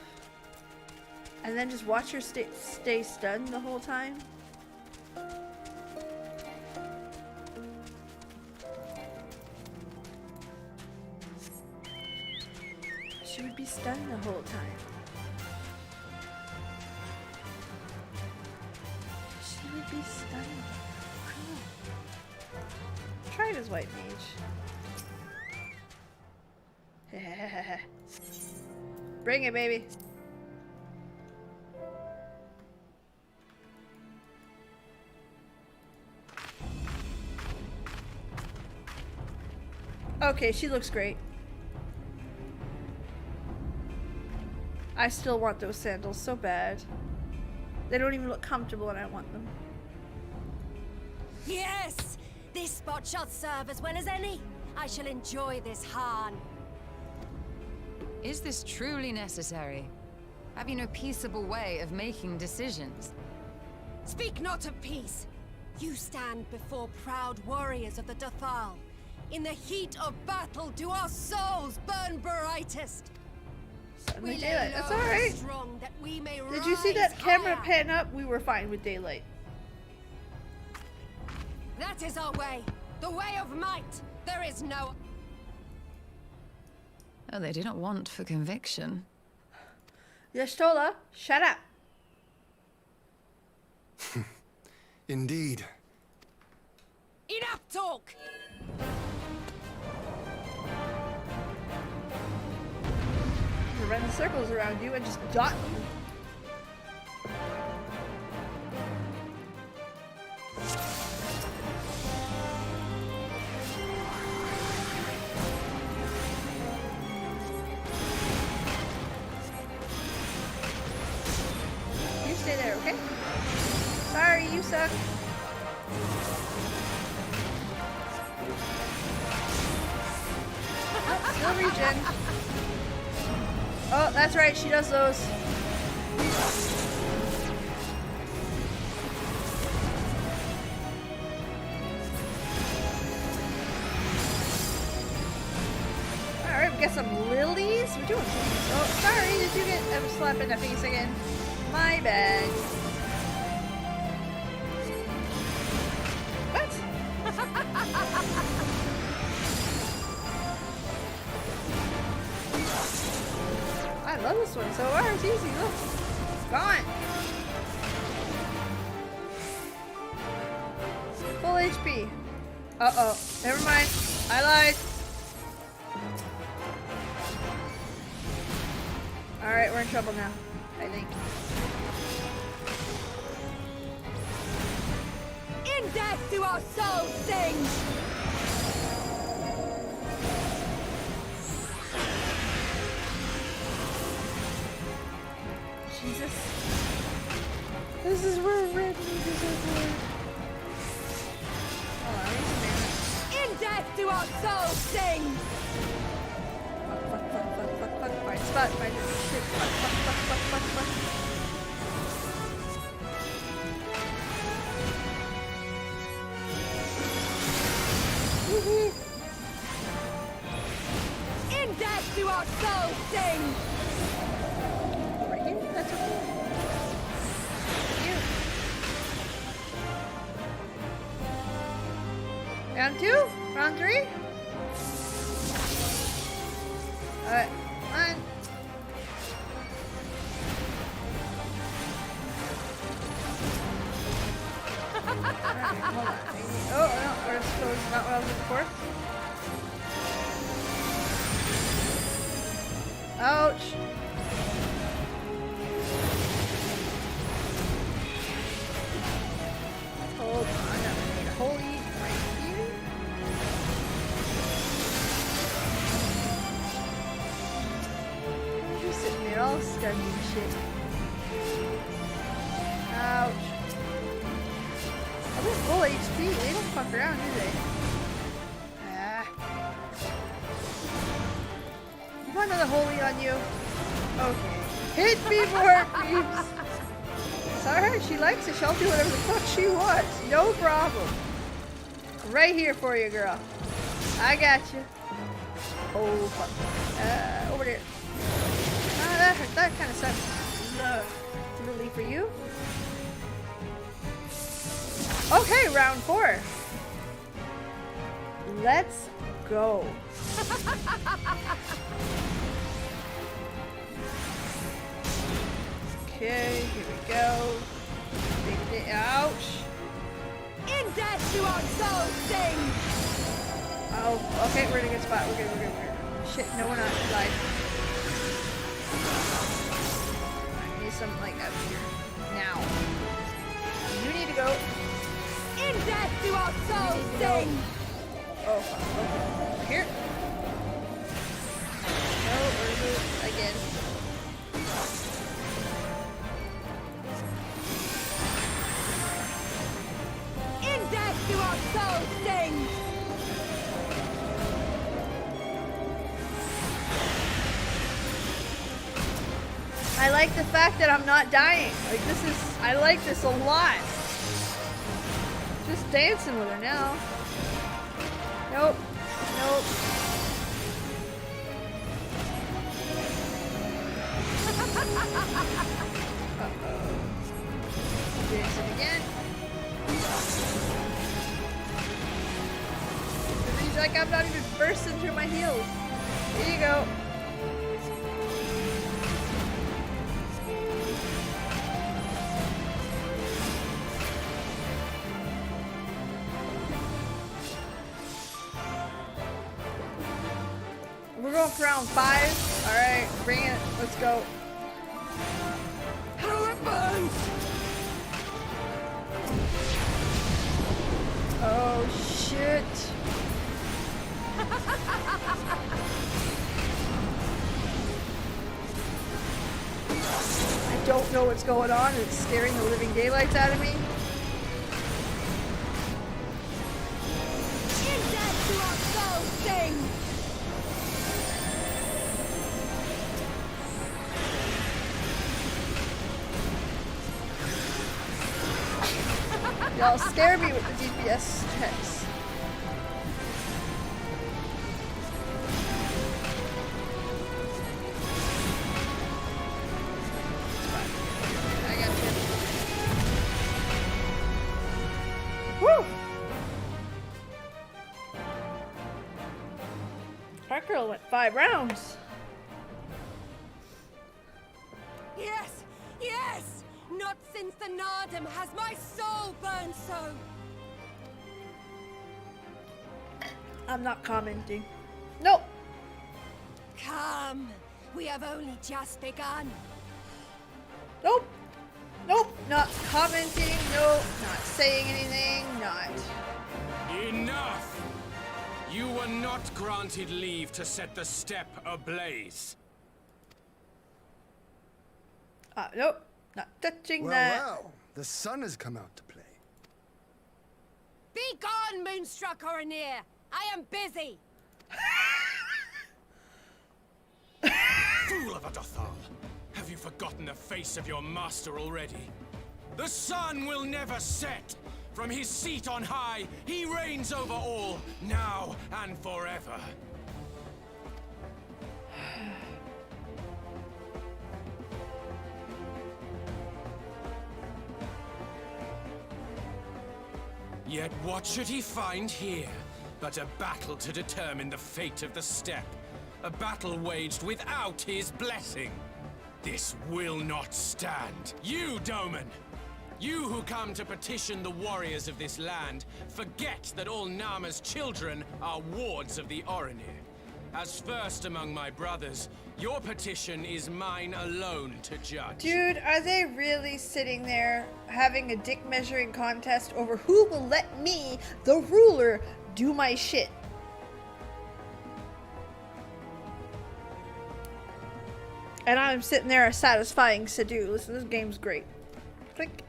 and then just watch her stay stunned the whole time? She would be stunned the whole time. She would be stunned. Try it as White Mage. Bring it, baby. Okay, she looks great. I still want those sandals so bad. They don't even look comfortable and I want them. Yes! This spot shall serve as well as any. I shall enjoy this Hahn. Is this truly necessary? Have you no peaceable way of making decisions? Speak not of peace. You stand before proud warriors of the Dathal. In the heat of battle do our souls burn brightest. Suddenly daylight. That's alright. Strong that we may Did you see that camera higher. pan up? We were fine with daylight. That is our way. The way of might. There is no... Oh, they do not want for conviction. Y'shtola, shut up. Indeed. Enough talk! To run circles around you and just dot you. You stay there, okay? Sorry, you suck. Oh, still regen. Oh, that's right, she does those. Alright, we got some lilies. We're doing things. Oh, sorry, did you get a slap in the face again? My bad. What? I love this one so far. It's easy. Look, it's gone. Full HP. Uh-oh. Never mind. I lied. Alright, we're in trouble now. I think. In death do our souls sing! Jesus. This is where red meat is over. Hold on, I need some mana. In death do our souls sing! Fuck. Find spot. Find shit. Fuck. Woohoo! In death do our souls sing! Right here? That's okay. You. Round 2? Round 3? Alright, one. Alright, hold on. Oh, no, we're supposed not what I was looking for. Ouch. Hold on, I'm gonna need a holy right here. You're sitting there all stunned and shit. Ouch. Oh, they're full HP. They don't fuck around, do they? Ah. You want another holy on you? Okay. Hit me more, please. It's alright, she likes it. She'll do whatever the fuck she wants. No problem. Right here for you, girl. I got you. Oh, fuck. Over there. That hurt. That kind of sucks. Really for you. Okay, round 4. Let's go. Okay, here we go. Ouch. In death you are so sting! Oh, okay, we're in a good spot. We're good. Shit, no, we're not. Live. I need something like up here. Now. You need to go. In death you are so sting! Oh, fuck. Okay. Here. No, we're again. In death you are so sting! I like the fact that I'm not dying. Like, I like this a lot. Just dancing with her now. Nope. Uh-oh. Dancing again. It's like I'm not even bursting through my heels. Here you go. We're going for round 5. Alright, bring it. Let's go. How it burns! Oh, shit. I don't know what's going on. It's scaring the living daylights out of me. In death you are so sting! Y'all scare me with the DPS checks. I got you. Woo! That girl went 5 rounds. Yes! Yes! Not since the Nardum has my soul burned so! I'm not commenting. Nope. Come! We have only just begun. Nope. Nope. Not commenting. Nope. Not saying anything. Not. Enough! You were not granted leave to set the steppe ablaze. Nope. Not touching Well, that. well, the sun has come out to play. Be gone, Moonstruck Oranir! I am busy! Fool of a Dothal! Have you forgotten the face of your master already? The sun will never set! From his seat on high, he reigns over all, now and forever. Yet what should he find here but a battle to determine the fate of the steppe? A battle waged without his blessing. This will not stand. You, Doman! You who come to petition the warriors of this land, forget that all Nama's children are wards of the Oranir. As first among my brothers, your petition is mine alone to judge. Dude, are they really sitting there having a dick measuring contest over who will let me, the ruler, do my shit? And I'm sitting there satisfying Sadu. Listen, this game's great. Click.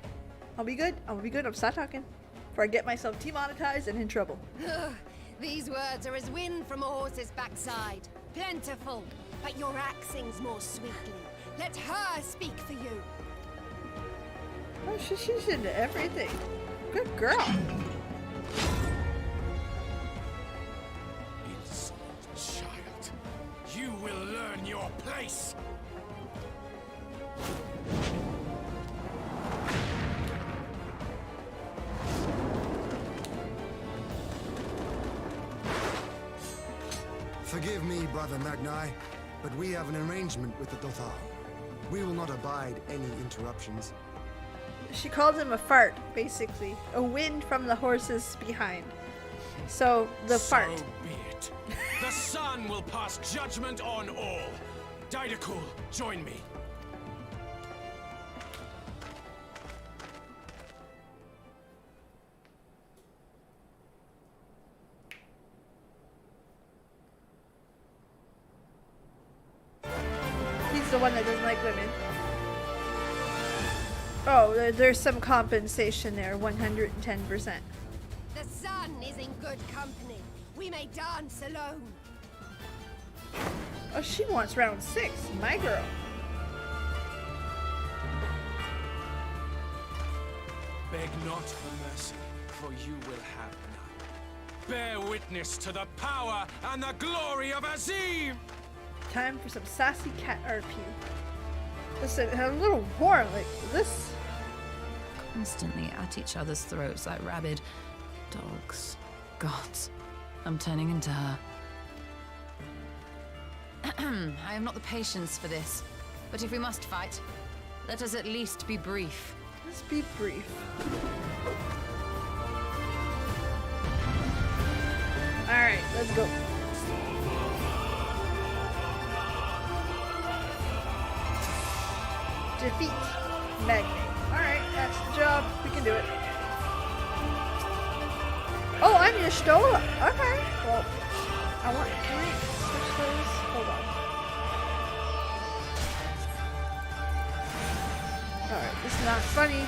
I'll be good. I'm gonna be good. I'm stop talking before I get myself demonetized and in trouble. These words are as wind from a horse's backside. Plentiful, but your axe sings more sweetly. Let her speak for you. Oh, she's into everything. Good girl. Insolent child. You will learn your place. Forgive me, Brother Magni, but we have an arrangement with the Dothar. We will not abide any interruptions. She called him a fart, basically. A wind from the horses behind. So, the fart. So be it. The sun will pass judgment on all. Didacul, join me. He's the one that doesn't like women. Oh, there's some compensation there, 110%. The sun is in good company. We may dance alone. Oh, she wants round 6, my girl. Beg not for mercy, for you will have none. Bear witness to the power and the glory of Azim! Time for some sassy cat RP. Listen, a little warm like this. Constantly at each other's throats like rabid dogs. Gods, I'm turning into her. I have not the patience for this, but if we must fight, let us at least be brief. Let's be brief. Alright, let's go. Defeat Magni. Alright, that's the job. We can do it. Oh, I'm your Stola. Okay. Well, I want. Can I switch those? Hold on. Alright, this is not funny.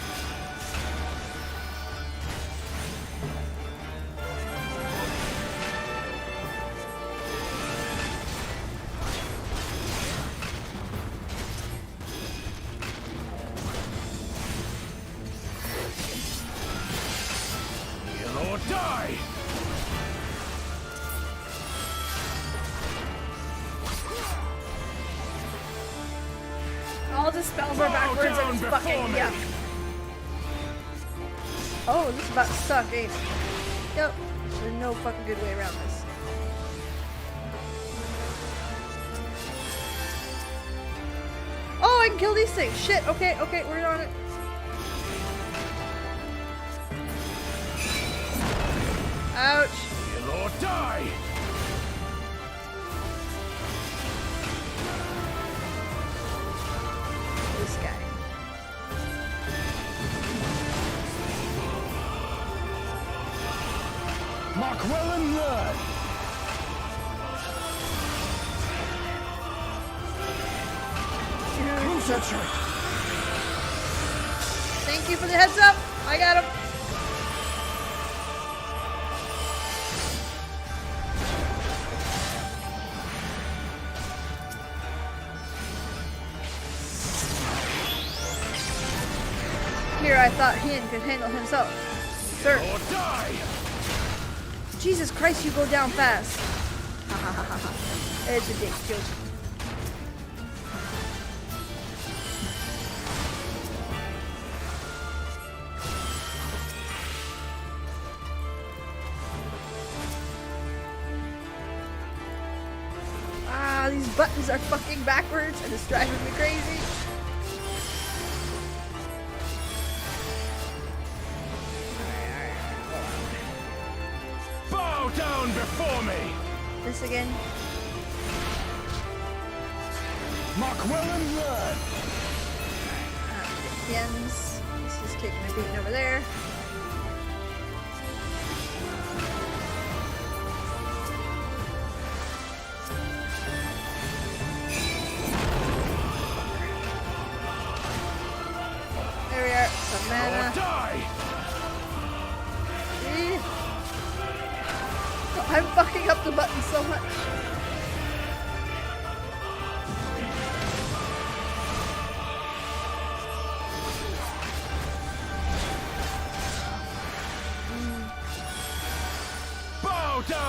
Die! All the spells are backwards and it's fucking yeah. Oh, this is about to suck, ain't it? Yep. There's no fucking good way around this. Oh, I can kill these things. Shit. Okay, we're on it. Ouch. Kill or die! This guy. Mark well and learn! Thank you for the heads up. I got him. Here, I thought he could handle himself. Sir. Or die! Jesus Christ, you go down fast. Ha ha ha ha ha. It's ridiculous. Ah, these buttons are fucking backwards and it's driving me crazy. Bow down before me! This again. Mark well and learn! Jens. This is kicking a beating over there. There we are. Some mana. Die! See? I'm fucking up the button so much.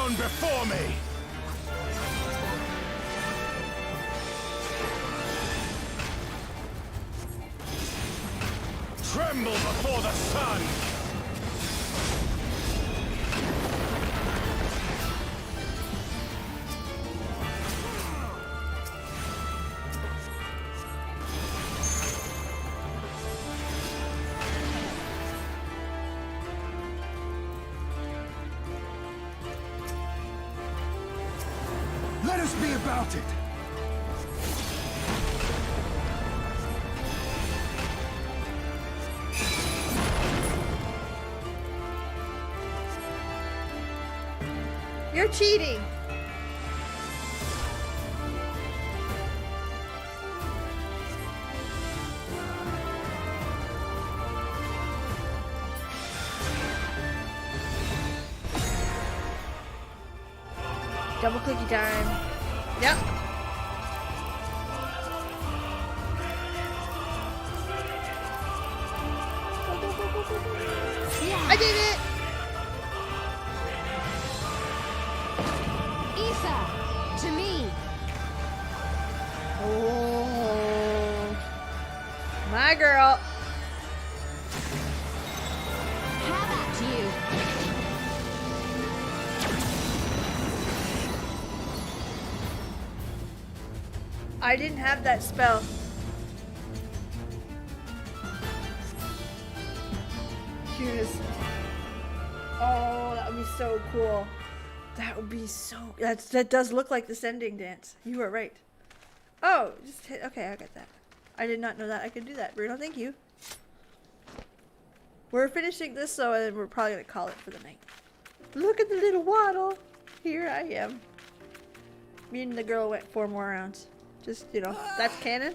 down before me! Tremble before the sun! Let us be about it! You're cheating. Double clicky time. Yep. I did it! Isa, to me. Oh, my girl. Have at you. I didn't have that spell. Cutest. Oh, that would be so cool. That would be so. That does look like the sending dance. You were right. Oh, just hit. Okay, I got that. I did not know that I could do that. Bruno, thank you. We're finishing this, so and then we're probably gonna call it for the night. Look at the little waddle. Here I am. Me and the girl went 4 more rounds. Just, you know, that's canon.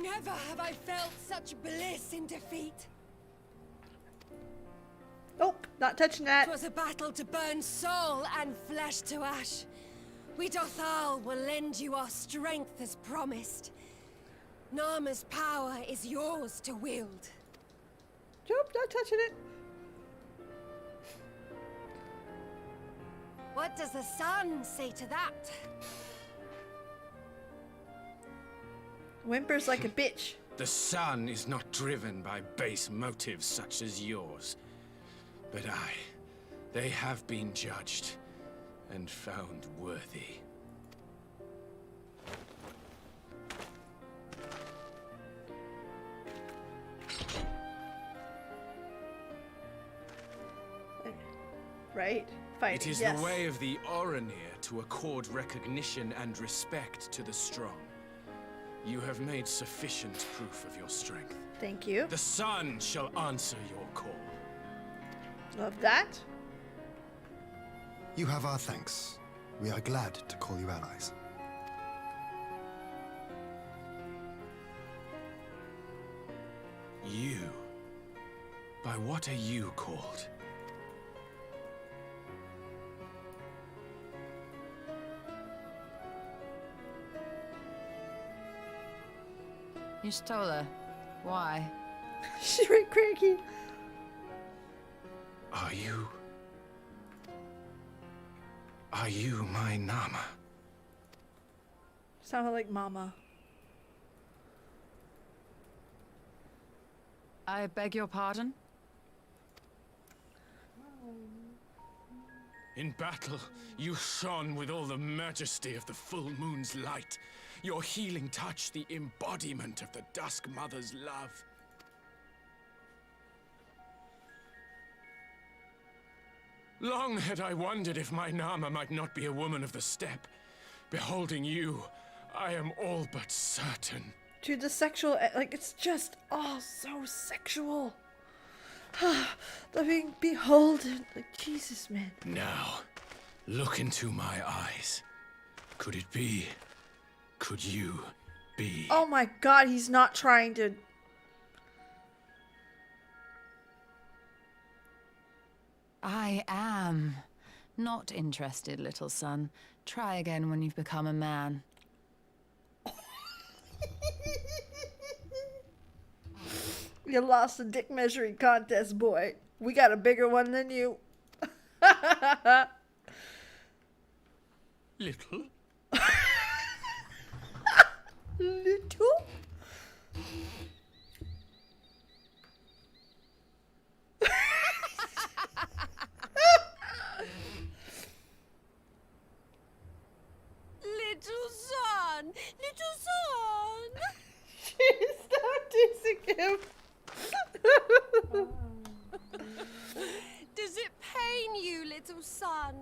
Never have I felt such bliss in defeat. Nope, not touching that. 'Twas a battle to burn soul and flesh to ash. We Dothal will lend you our strength as promised. Narma's power is yours to wield. Nope, not touching it. What does the sun say to that? Whimpers like a bitch. The sun is not driven by base motives such as yours. But they have been judged and found worthy. Right? Fighting, It is yes. the way of the Oranir to accord recognition and respect to the strong. You have made sufficient proof of your strength. Thank you. The sun shall answer your call. Love that. You have our thanks. We are glad to call you allies. You? By what are you called? You stole her. Why? She went cranky. Are you my Nama? Sounded like mama. I beg your pardon? In battle, you shone with all the majesty of the full moon's light. Your healing touch, the embodiment of the Dusk Mother's love. Long had I wondered if my Nama might not be a woman of the steppe. Beholding you, I am all but certain. Dude, the sexual, like, it's just all so sexual. The being beholden, like, Jesus, man. Now, look into my eyes. Could it be? Could you be? Oh my god, he's not trying to... I am. Not interested, little son. Try again when you've become a man. You lost the dick measuring contest, boy. We got a bigger one than you. Little? Little? Little son! Little son! Stop teasing him. Does it pain you, little son?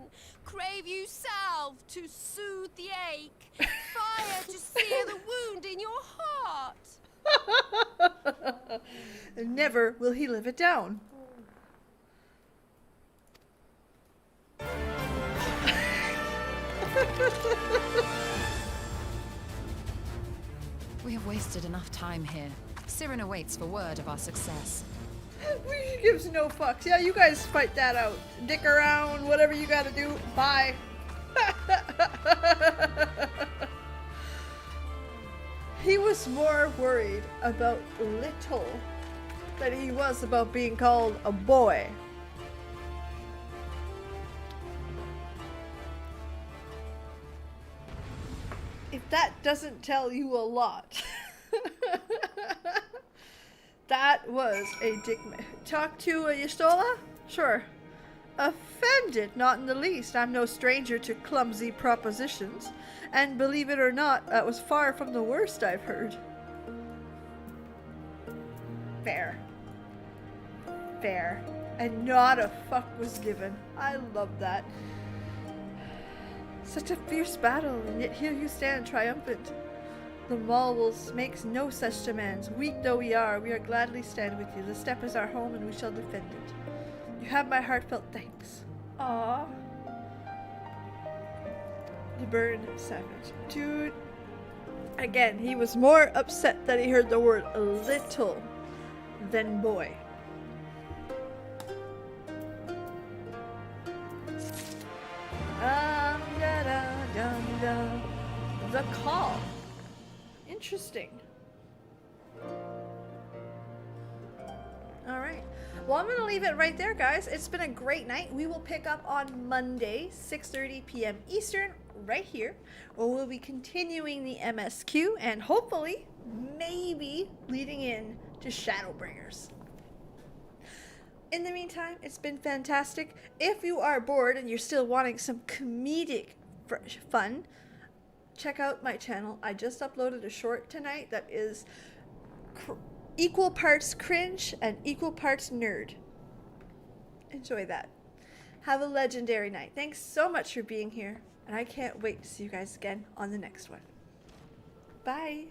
Crave you salve to soothe the ache? Fire to sear the wound in your heart? Never will he live it down. We have wasted enough time here. Siren awaits for word of our success. She gives no fucks. Yeah, you guys fight that out. Dick around, whatever you gotta do. Bye. He was more worried about little than he was about being called a boy. If that doesn't tell you a lot. That was a dick. Talk to Yestola? Sure. Offended, not in the least. I'm no stranger to clumsy propositions. And believe it or not, that was far from the worst I've heard. Fair. Fair. And not a fuck was given. I love that. Such a fierce battle, and yet here you stand triumphant. The Maul makes no such demands. Weak though we are gladly stand with you. The steppe is our home, and we shall defend it. You have my heartfelt thanks. Aww. The Burn Savage. Dude. Again, he was more upset that he heard the word little than boy. The call. Interesting. Alright. Well, I'm going to leave it right there, guys. It's been a great night. We will pick up on Monday, 6:30 p.m. Eastern, right here, where we'll be continuing the MSQ and hopefully, maybe, leading in to Shadowbringers. In the meantime, it's been fantastic. If you are bored and you're still wanting some comedic fun, check out my channel. I just uploaded a short tonight that is equal parts cringe and equal parts nerd. Enjoy that. Have a legendary night. Thanks so much for being here, and I can't wait to see you guys again on the next one. Bye.